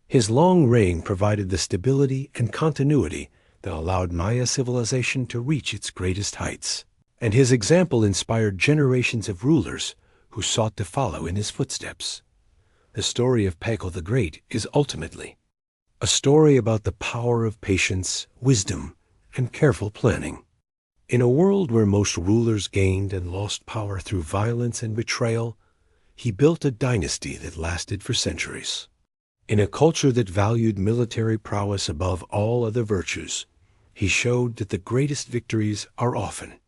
His long reign provided the stability and continuity that allowed Maya civilization to reach its greatest heights, and his example inspired generations of rulers who sought to follow in his footsteps. The story of Pakal the Great is ultimately a story about the power of patience, wisdom, and careful planning. In a world where most rulers gained and lost power through violence and betrayal, he built a dynasty that lasted for centuries. In a culture that valued military prowess above all other virtues, he showed that the greatest victories are often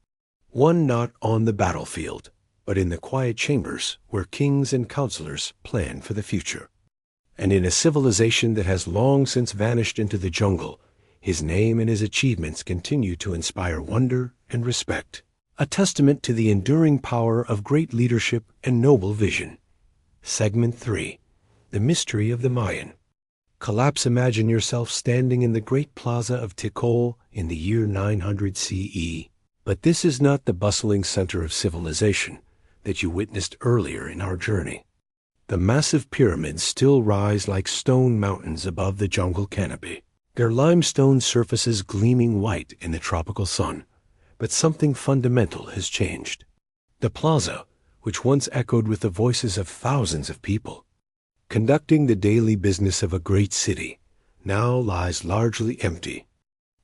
won not on the battlefield, but in the quiet chambers where kings and counselors plan for the future. And in a civilization that has long since vanished into the jungle, his name and his achievements continue to inspire wonder and respect, a testament to the enduring power of great leadership and noble vision. Segment 3. The Mystery of the Mayan. Collapse. Imagine yourself standing in the great plaza of Tikal in the year 900 CE. But this is not the bustling center of civilization that you witnessed earlier in our journey. The massive pyramids still rise like stone mountains above the jungle canopy, their limestone surfaces gleaming white in the tropical sun. But something fundamental has changed. The plaza, which once echoed with the voices of thousands of people conducting the daily business of a great city, now lies largely empty.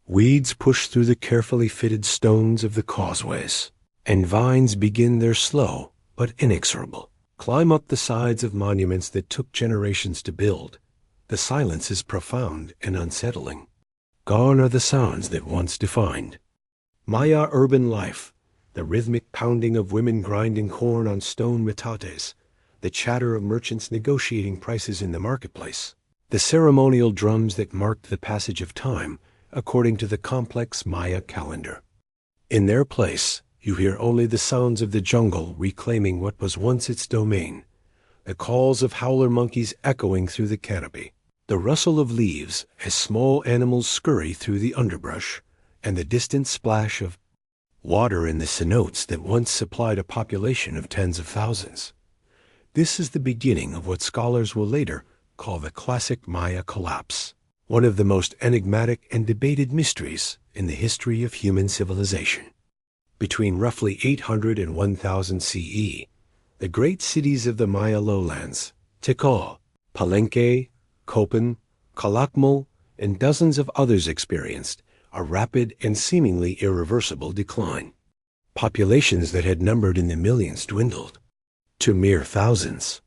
Weeds push through the carefully fitted stones of the causeways, and vines begin their slow but inexorable climb up the sides of monuments that took generations to build. The silence is profound and unsettling. Gone are the sounds that once defined Maya urban life, the rhythmic pounding of women grinding corn on stone metates, the chatter of merchants negotiating prices in the marketplace, the ceremonial drums that marked the passage of time according to the complex Maya calendar. In their place, you hear only the sounds of the jungle reclaiming what was once its domain, the calls of howler monkeys echoing through the canopy, the rustle of leaves as small animals scurry through the underbrush, and the distant splash of water in the cenotes that once supplied a population of tens of thousands. This is the beginning of what scholars will later call the classic Maya collapse, one of the most enigmatic and debated mysteries in the history of human civilization. Between roughly 800 and 1000 CE, the great cities of the Maya lowlands, Tikal, Palenque, Copan, Calakmul, and dozens of others experienced a rapid and seemingly irreversible decline. Populations that had numbered in the millions dwindled to mere thousands.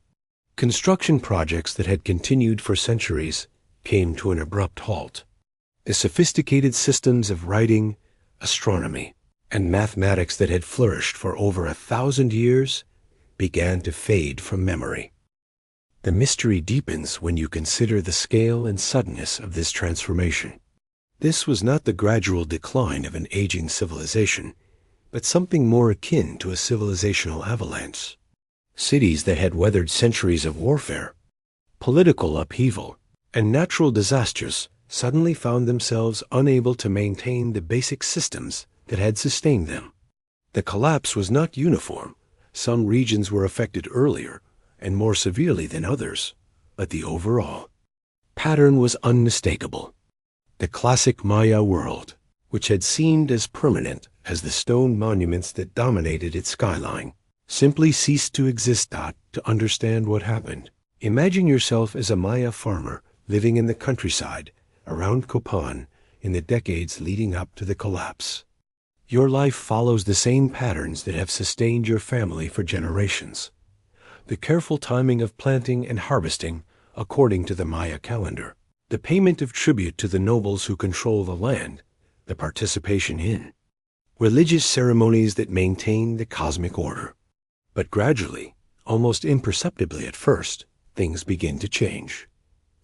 Construction projects that had continued for centuries came to an abrupt halt. The sophisticated systems of writing, astronomy, and mathematics that had flourished for over 1,000 years began to fade from memory. The mystery deepens when you consider the scale and suddenness of this transformation. This was not the gradual decline of an aging civilization, but something more akin to a civilizational avalanche. Cities that had weathered centuries of warfare, political upheaval, and natural disasters suddenly found themselves unable to maintain the basic systems that had sustained them. The collapse was not uniform. Some regions were affected earlier and more severely than others, but the overall pattern was unmistakable. The classic Maya world, which had seemed as permanent as the stone monuments that dominated its skyline, simply ceased to exist. To understand what happened, imagine yourself as a Maya farmer living in the countryside around Copan in the decades leading up to the collapse. Your life follows the same patterns that have sustained your family for generations. The careful timing of planting and harvesting according to the Maya calendar, the payment of tribute to the nobles who control the land, the participation in religious ceremonies that maintain the cosmic order. But gradually, almost imperceptibly at first, things begin to change.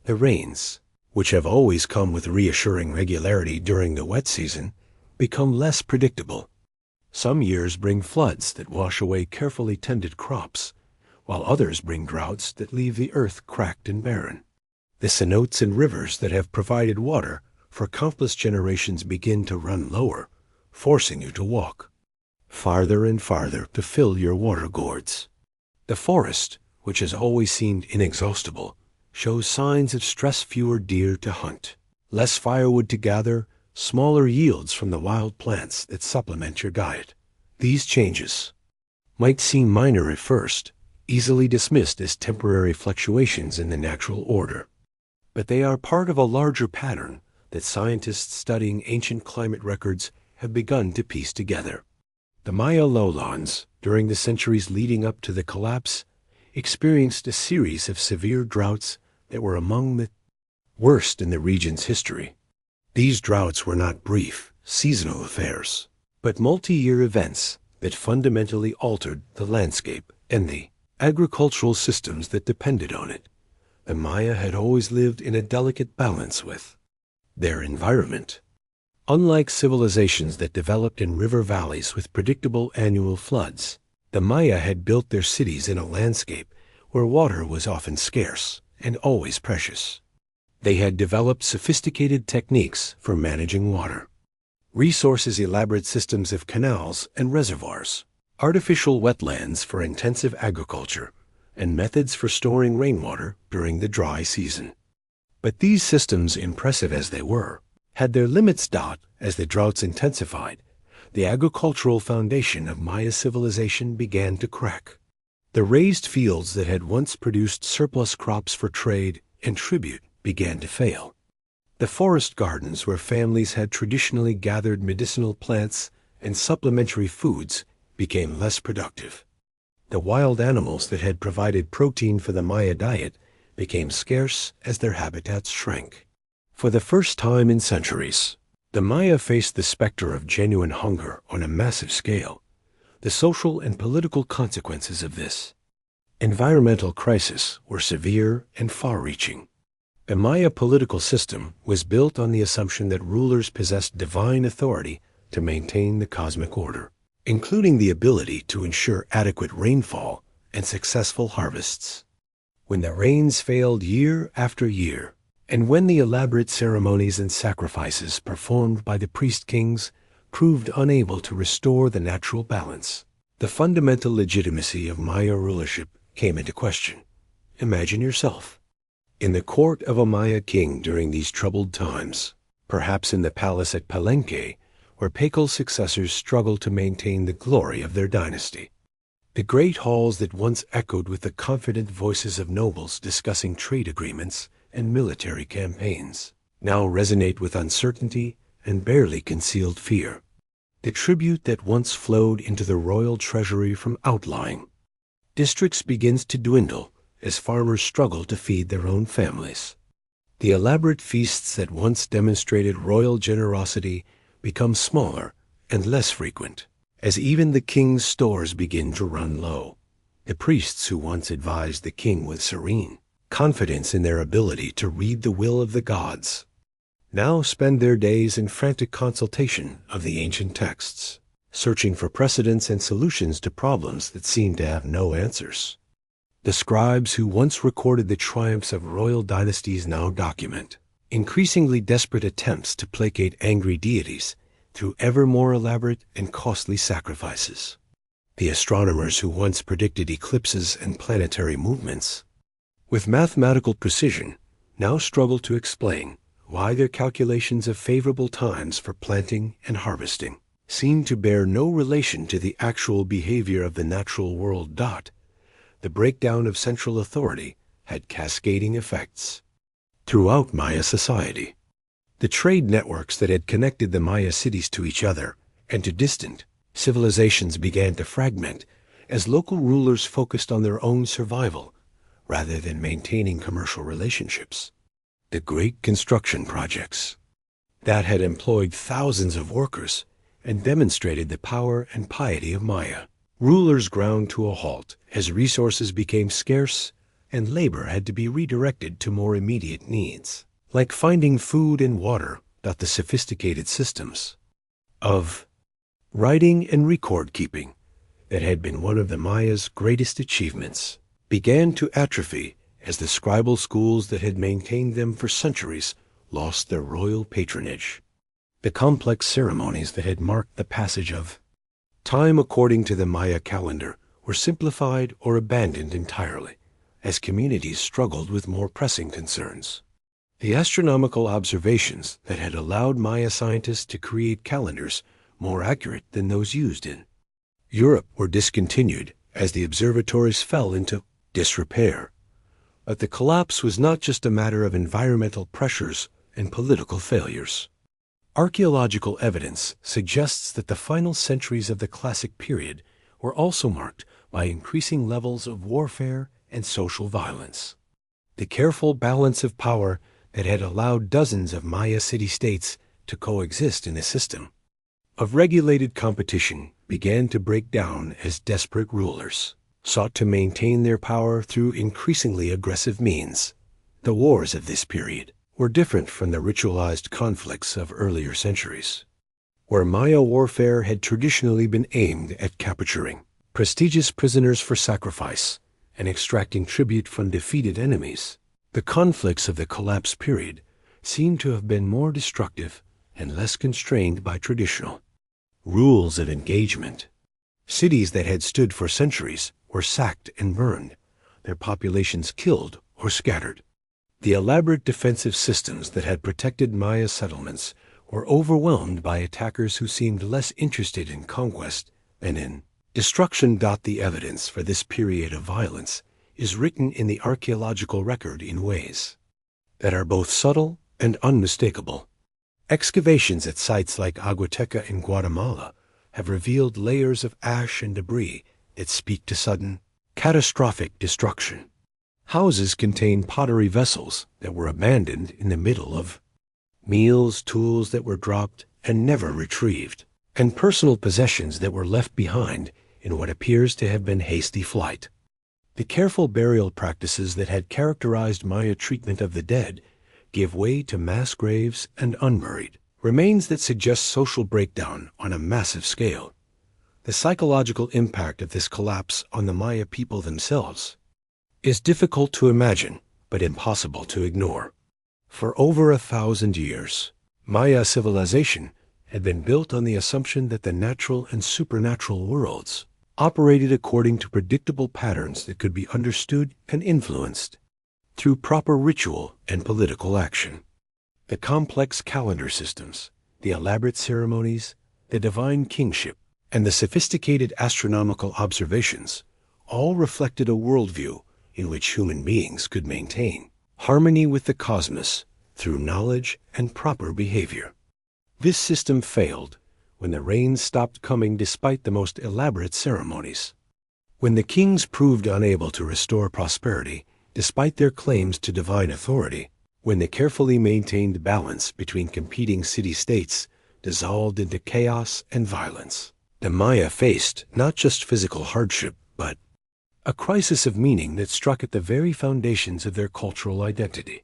The rains, which have always come with reassuring regularity during the wet season, become less predictable. Some years bring floods that wash away carefully tended crops, while others bring droughts that leave the earth cracked and barren. The cenotes and rivers that have provided water for countless generations begin to run lower, forcing you to walk farther and farther to fill your water gourds. The forest, which has always seemed inexhaustible, shows signs of stress. Fewer deer to hunt, less firewood to gather, smaller yields from the wild plants that supplement your diet. These changes might seem minor at first, easily dismissed as temporary fluctuations in the natural order. But they are part of a larger pattern that scientists studying ancient climate records have begun to piece together. The Maya lowlands, during the centuries leading up to the collapse, experienced a series of severe droughts that were among the worst in the region's history. These droughts were not brief, seasonal affairs, but multi-year events that fundamentally altered the landscape and the agricultural systems that depended on it. The Maya had always lived in a delicate balance with their environment. Unlike civilizations that developed in river valleys with predictable annual floods, the Maya had built their cities in a landscape where water was often scarce and always precious. They had developed sophisticated techniques for managing water. Resources, elaborate systems of canals and reservoirs, artificial wetlands for intensive agriculture, and methods for storing rainwater during the dry season. But these systems, impressive as they were, had their limits. As the droughts intensified, the agricultural foundation of Maya civilization began to crack. The raised fields that had once produced surplus crops for trade and tribute began to fail. The forest gardens where families had traditionally gathered medicinal plants and supplementary foods became less productive. The wild animals that had provided protein for the Maya diet became scarce as their habitats shrank. For the first time in centuries, the Maya faced the specter of genuine hunger on a massive scale. The social and political consequences of this environmental crisis were severe and far-reaching. The Maya political system was built on the assumption that rulers possessed divine authority to maintain the cosmic order, including the ability to ensure adequate rainfall and successful harvests. when the rains failed year after year, and when the elaborate ceremonies and sacrifices performed by the priest-kings proved unable to restore the natural balance. The fundamental legitimacy of Maya rulership came into question. Imagine yourself in the court of a Maya king during these troubled times, perhaps in the palace at Palenque, where Pakal's successors struggled to maintain the glory of their dynasty. The great halls that once echoed with the confident voices of nobles discussing trade agreements and military campaigns now resonate with uncertainty and barely concealed fear. The tribute that once flowed into the royal treasury from outlying districts begins to dwindle as farmers struggle to feed their own families. The elaborate feasts that once demonstrated royal generosity become smaller and less frequent, as even the king's stores begin to run low. The priests who once advised the king with serene confidence in their ability to read the will of the gods now spend their days in frantic consultation of the ancient texts, searching for precedents and solutions to problems that seem to have no answers. The scribes who once recorded the triumphs of royal dynasties now document increasingly desperate attempts to placate angry deities through ever more elaborate and costly sacrifices. The astronomers who once predicted eclipses and planetary movements with mathematical precision now struggle to explain why their calculations of favorable times for planting and harvesting seem to bear no relation to the actual behavior of the natural world. The breakdown of central authority had cascading effects throughout Maya society. The trade networks that had connected the Maya cities to each other and to distant civilizations began to fragment as local rulers focused on their own survival rather than maintaining commercial relationships. The great construction projects that had employed thousands of workers and demonstrated the power and piety of Maya, rulers ground to a halt as resources became scarce and labor had to be redirected to more immediate needs, like finding food and water. The sophisticated systems of writing and record keeping that had been one of the Maya's greatest achievements began to atrophy as the scribal schools that had maintained them for centuries lost their royal patronage. The complex ceremonies that had marked the passage of time according to the Maya calendar were simplified or abandoned entirely as communities struggled with more pressing concerns. The astronomical observations that had allowed Maya scientists to create calendars more accurate than those used in Europe were discontinued as the observatories fell into disrepair. But the collapse was not just a matter of environmental pressures and political failures. Archaeological evidence suggests that the final centuries of the Classic period were also marked by increasing levels of warfare and social violence. The careful balance of power that had allowed dozens of Maya city-states to coexist in a system of regulated competition began to break down as desperate rulers sought to maintain their power through increasingly aggressive means. The wars of this period were different from the ritualized conflicts of earlier centuries, where Maya warfare had traditionally been aimed at capturing prestigious prisoners for sacrifice and extracting tribute from defeated enemies. The conflicts of the collapse period seem to have been more destructive and less constrained by traditional rules of engagement. Cities that had stood for centuries were sacked and burned, their populations killed or scattered. The elaborate defensive systems that had protected Maya settlements were overwhelmed by attackers who seemed less interested in conquest than in destruction. The evidence for this period of violence is written in the archaeological record in ways that are both subtle and unmistakable. Excavations at sites like Aguateca in Guatemala have revealed layers of ash and debris that speak to sudden, catastrophic destruction. Houses contain pottery vessels that were abandoned in the middle of meals, tools that were dropped and never retrieved, and personal possessions that were left behind in what appears to have been hasty flight. The careful burial practices that had characterized Maya treatment of the dead give way to mass graves and unburied remains that suggest social breakdown on a massive scale. The psychological impact of this collapse on the Maya people themselves is difficult to imagine, but impossible to ignore. For over 1,000 years, Maya civilization had been built on the assumption that the natural and supernatural worlds operated according to predictable patterns that could be understood and influenced through proper ritual and political action. The complex calendar systems, the elaborate ceremonies, the divine kingship, and the sophisticated astronomical observations all reflected a worldview in which human beings could maintain harmony with the cosmos through knowledge and proper behavior. This system failed when the rains stopped coming despite the most elaborate ceremonies. When the kings proved unable to restore prosperity despite their claims to divine authority, when the carefully maintained balance between competing city-states dissolved into chaos and violence, the Maya faced not just physical hardship, but a crisis of meaning that struck at the very foundations of their cultural identity.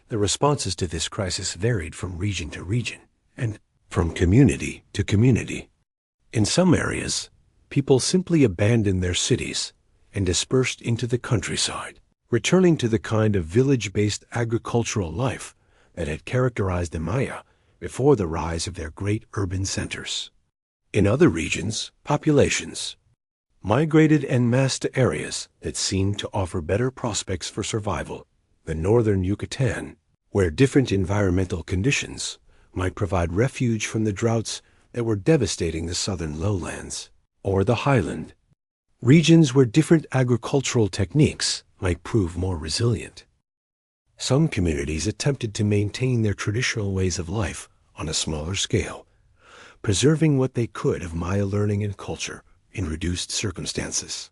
The responses to this crisis varied from region to region and from community to community. In some areas, people simply abandoned their cities and dispersed into the countryside, returning to the kind of village-based agricultural life that had characterized the Maya before the rise of their great urban centers. In other regions, populations migrated en masse to areas that seemed to offer better prospects for survival. The northern Yucatan, where different environmental conditions might provide refuge from the droughts that were devastating the southern lowlands, or the highland, regions where different agricultural techniques might prove more resilient. Some communities attempted to maintain their traditional ways of life on a smaller scale, preserving what they could of Maya learning and culture in reduced circumstances.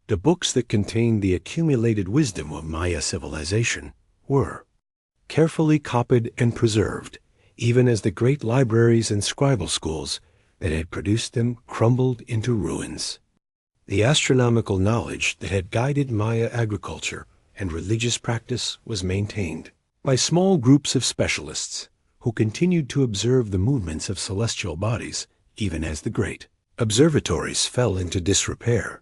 The books that contained the accumulated wisdom of Maya civilization were carefully copied and preserved, even as the great libraries and scribal schools that had produced them crumbled into ruins. The astronomical knowledge that had guided Maya agriculture and religious practice was maintained by small groups of specialists who continued to observe the movements of celestial bodies even as the great observatories fell into disrepair.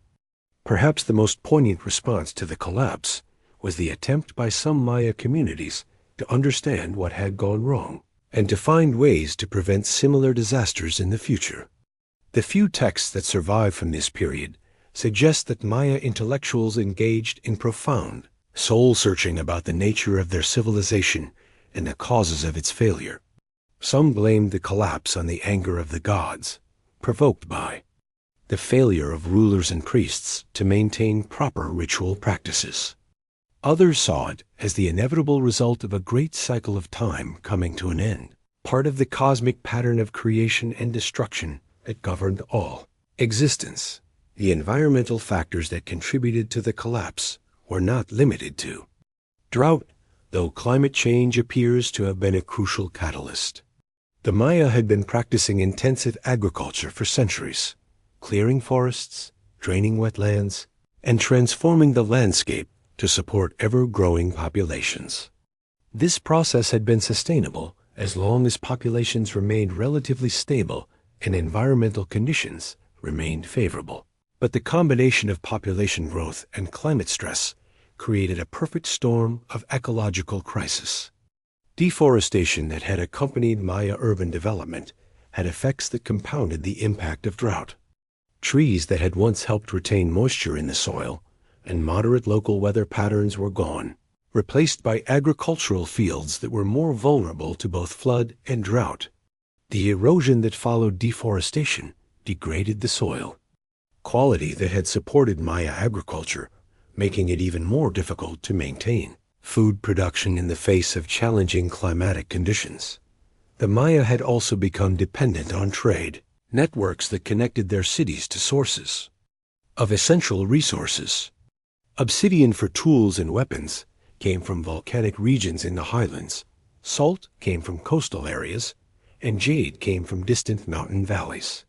Perhaps the most poignant response to the collapse was the attempt by some Maya communities to understand what had gone wrong and to find ways to prevent similar disasters in the future. The few texts that survive from this period suggest that Maya intellectuals engaged in profound soul-searching about the nature of their civilization and the causes of its failure. Some blamed the collapse on the anger of the gods, provoked by the failure of rulers and priests to maintain proper ritual practices. Others saw it as the inevitable result of a great cycle of time coming to an end, part of the cosmic pattern of creation and destruction that governed all existence. The environmental factors that contributed to the collapse were not limited to drought, though climate change appears to have been a crucial catalyst. The Maya had been practicing intensive agriculture for centuries, clearing forests, draining wetlands, and transforming the landscape to support ever-growing populations. This process had been sustainable as long as populations remained relatively stable and environmental conditions remained favorable. But the combination of population growth and climate stress created a perfect storm of ecological crisis. Deforestation that had accompanied Maya urban development had effects that compounded the impact of drought. Trees that had once helped retain moisture in the soil and moderate local weather patterns were gone, replaced by agricultural fields that were more vulnerable to both flood and drought. The erosion that followed deforestation degraded the soil quality that had supported Maya agriculture, making it even more difficult to maintain food production in the face of challenging climatic conditions. The Maya had also become dependent on trade, networks that connected their cities to sources of essential resources. Obsidian for tools and weapons came from volcanic regions in the highlands, salt came from coastal areas, and jade came from distant mountain valleys.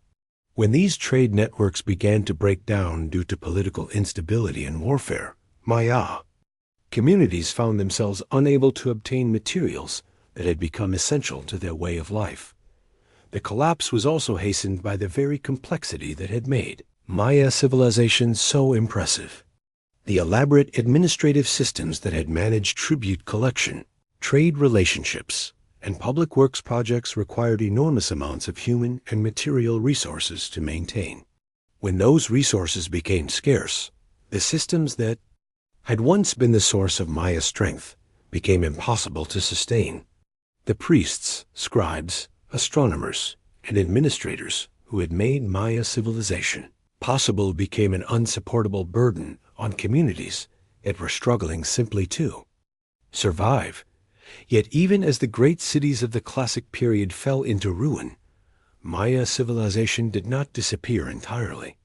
When these trade networks began to break down due to political instability and warfare, Maya communities found themselves unable to obtain materials that had become essential to their way of life. The collapse was also hastened by the very complexity that had made Maya civilization so impressive. The elaborate administrative systems that had managed tribute collection, trade relationships, and public works projects required enormous amounts of human and material resources to maintain. When those resources became scarce, the systems that had once been the source of Maya strength became impossible to sustain. The priests, scribes, astronomers, and administrators who had made Maya civilization possible became an unsupportable burden on communities that were struggling simply to survive. Yet even as the great cities of the classic period fell into ruin, Maya civilization did not disappear entirely.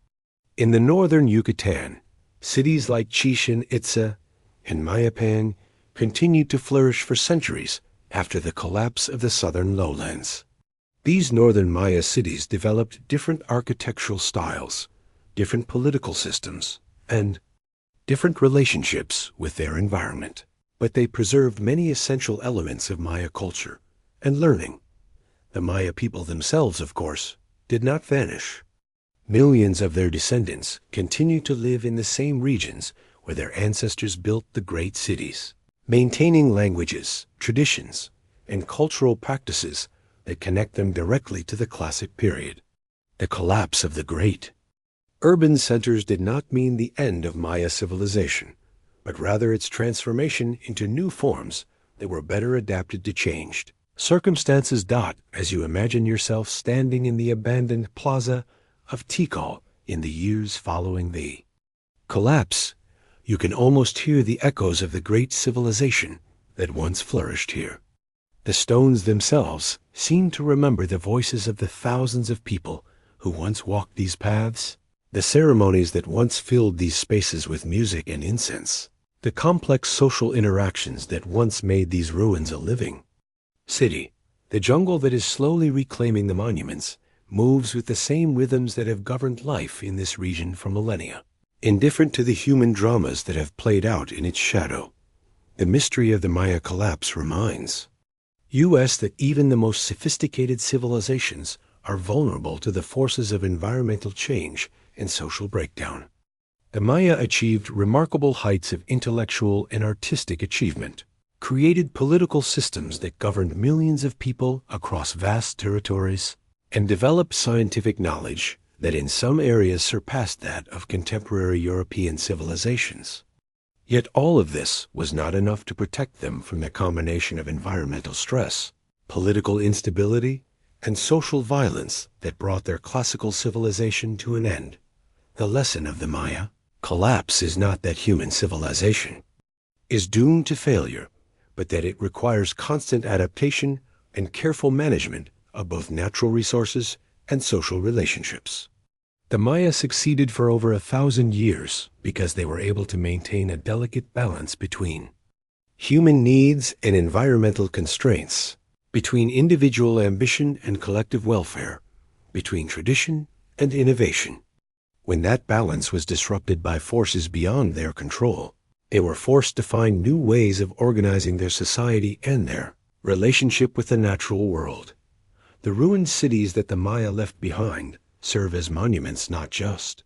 In the northern Yucatan, cities like Chichen Itza and Mayapan continued to flourish for centuries after the collapse of the southern lowlands. These northern Maya cities developed different architectural styles, different political systems, and different relationships with their environment. But they preserved many essential elements of Maya culture and learning. The Maya people themselves, of course, did not vanish. Millions of their descendants continue to live in the same regions where their ancestors built the great cities, maintaining languages, traditions, and cultural practices that connect them directly to the classic period. The collapse of the great urban centers did not mean the end of Maya civilization, but rather its transformation into new forms that were better adapted to changed circumstances. As you imagine yourself standing in the abandoned plaza of Tikal in the years following the collapse, you can almost hear the echoes of the great civilization that once flourished here. The stones themselves seem to remember the voices of the thousands of people who once walked these paths, the ceremonies that once filled these spaces with music and incense, the complex social interactions that once made these ruins a living city. The jungle that is slowly reclaiming the monuments moves with the same rhythms that have governed life in this region for millennia. Indifferent to the human dramas that have played out in its shadow, the mystery of the Maya collapse reminds us that even the most sophisticated civilizations are vulnerable to the forces of environmental change and social breakdown. The Maya achieved remarkable heights of intellectual and artistic achievement, created political systems that governed millions of people across vast territories, and developed scientific knowledge that in some areas surpassed that of contemporary European civilizations. Yet all of this was not enough to protect them from the combination of environmental stress, political instability, and social violence that brought their classical civilization to an end. The lesson of the Maya collapse is not that human civilization is doomed to failure, but that it requires constant adaptation and careful management of both natural resources and social relationships. The Maya succeeded for over 1,000 years because they were able to maintain a delicate balance between human needs and environmental constraints, between individual ambition and collective welfare, between tradition and innovation. When that balance was disrupted by forces beyond their control, they were forced to find new ways of organizing their society and their relationship with the natural world. The ruined cities that the Maya left behind serve as monuments not just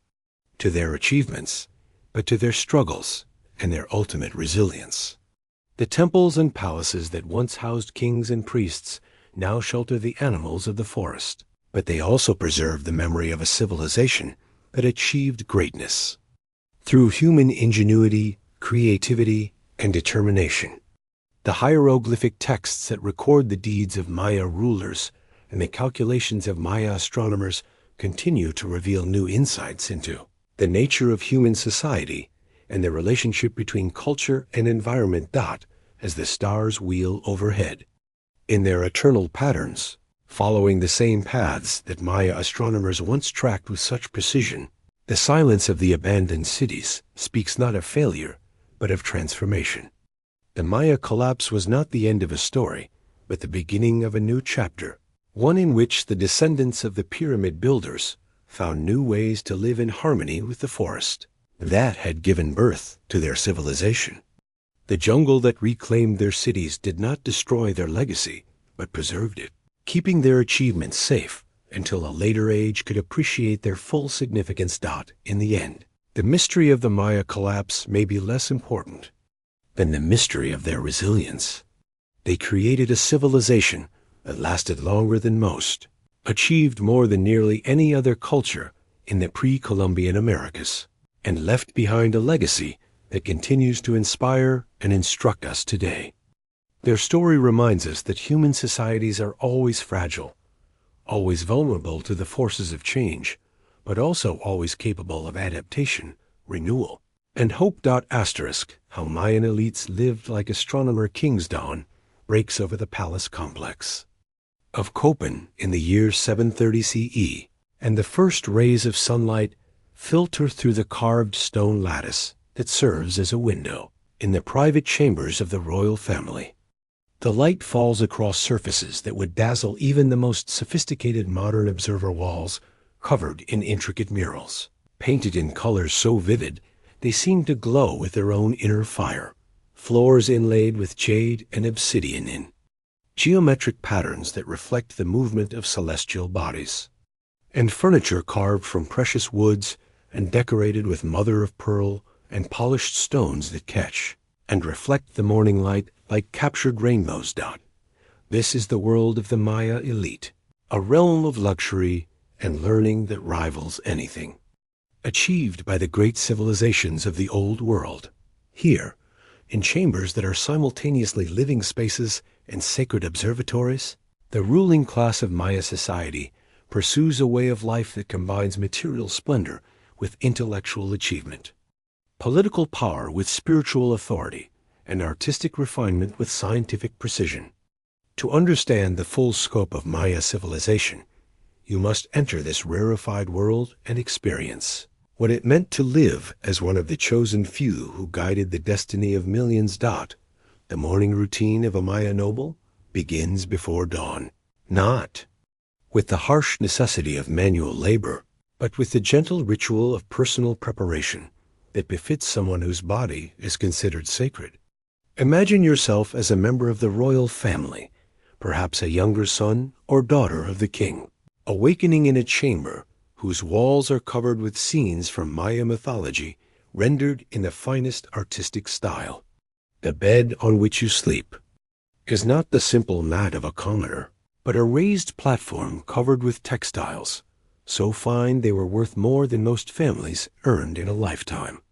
to their achievements, but to their struggles and their ultimate resilience. The temples and palaces that once housed kings and priests now shelter the animals of the forest, but they also preserve the memory of a civilization that achieved greatness through human ingenuity, creativity, and determination. The hieroglyphic texts that record the deeds of Maya rulers and the calculations of Maya astronomers continue to reveal new insights into the nature of human society and the relationship between culture and environment. As the stars wheel overhead in their eternal patterns, following the same paths that Maya astronomers once tracked with such precision, the silence of the abandoned cities speaks not of failure, but of transformation. The Maya collapse was not the end of a story, but the beginning of a new chapter, one in which the descendants of the pyramid builders found new ways to live in harmony with the forest that had given birth to their civilization. The jungle that reclaimed their cities did not destroy their legacy, but preserved it, keeping their achievements safe until a later age could appreciate their full significance. In the end, The mystery of the Maya collapse may be less important than the mystery of their resilience. They created a civilization that lasted longer than most, achieved more than nearly any other culture in the pre-Columbian Americas, and left behind a legacy that continues to inspire and instruct us today. Their story reminds us that human societies are always fragile, always vulnerable to the forces of change, but also always capable of adaptation, renewal, and hope. Asterisk, how Mayan elites lived like astronomer King's dawn breaks over the palace complex of Copan in the year 730 CE, and the first rays of sunlight filter through the carved stone lattice that serves as a window in the private chambers of the royal family. The light falls across surfaces that would dazzle even the most sophisticated modern observer walls covered in intricate murals, painted in colors so vivid they seem to glow with their own inner fire, floors inlaid with jade and obsidian in geometric patterns that reflect the movement of celestial bodies, and furniture carved from precious woods and decorated with mother-of-pearl and polished stones that catch and reflect the morning light like captured rainbows. This is the world of the Maya elite, a realm of luxury and learning that rivals anything achieved by the great civilizations of the Old World. Here, in chambers that are simultaneously living spaces and sacred observatories, the ruling class of Maya society pursues a way of life that combines material splendor with intellectual achievement, political power with spiritual authority, and artistic refinement with scientific precision. To understand the full scope of Maya civilization, you must enter this rarefied world and experience what it meant to live as one of the chosen few who guided the destiny of millions. The morning routine of a Maya noble begins before dawn, not with the harsh necessity of manual labor, but with the gentle ritual of personal preparation that befits someone whose body is considered sacred. Imagine yourself as a member of the royal family, perhaps a younger son or daughter of the king, awakening in a chamber whose walls are covered with scenes from Maya mythology rendered in the finest artistic style. The bed on which you sleep is not the simple mat of a commoner, but a raised platform covered with textiles, so fine they were worth more than most families earned in a lifetime.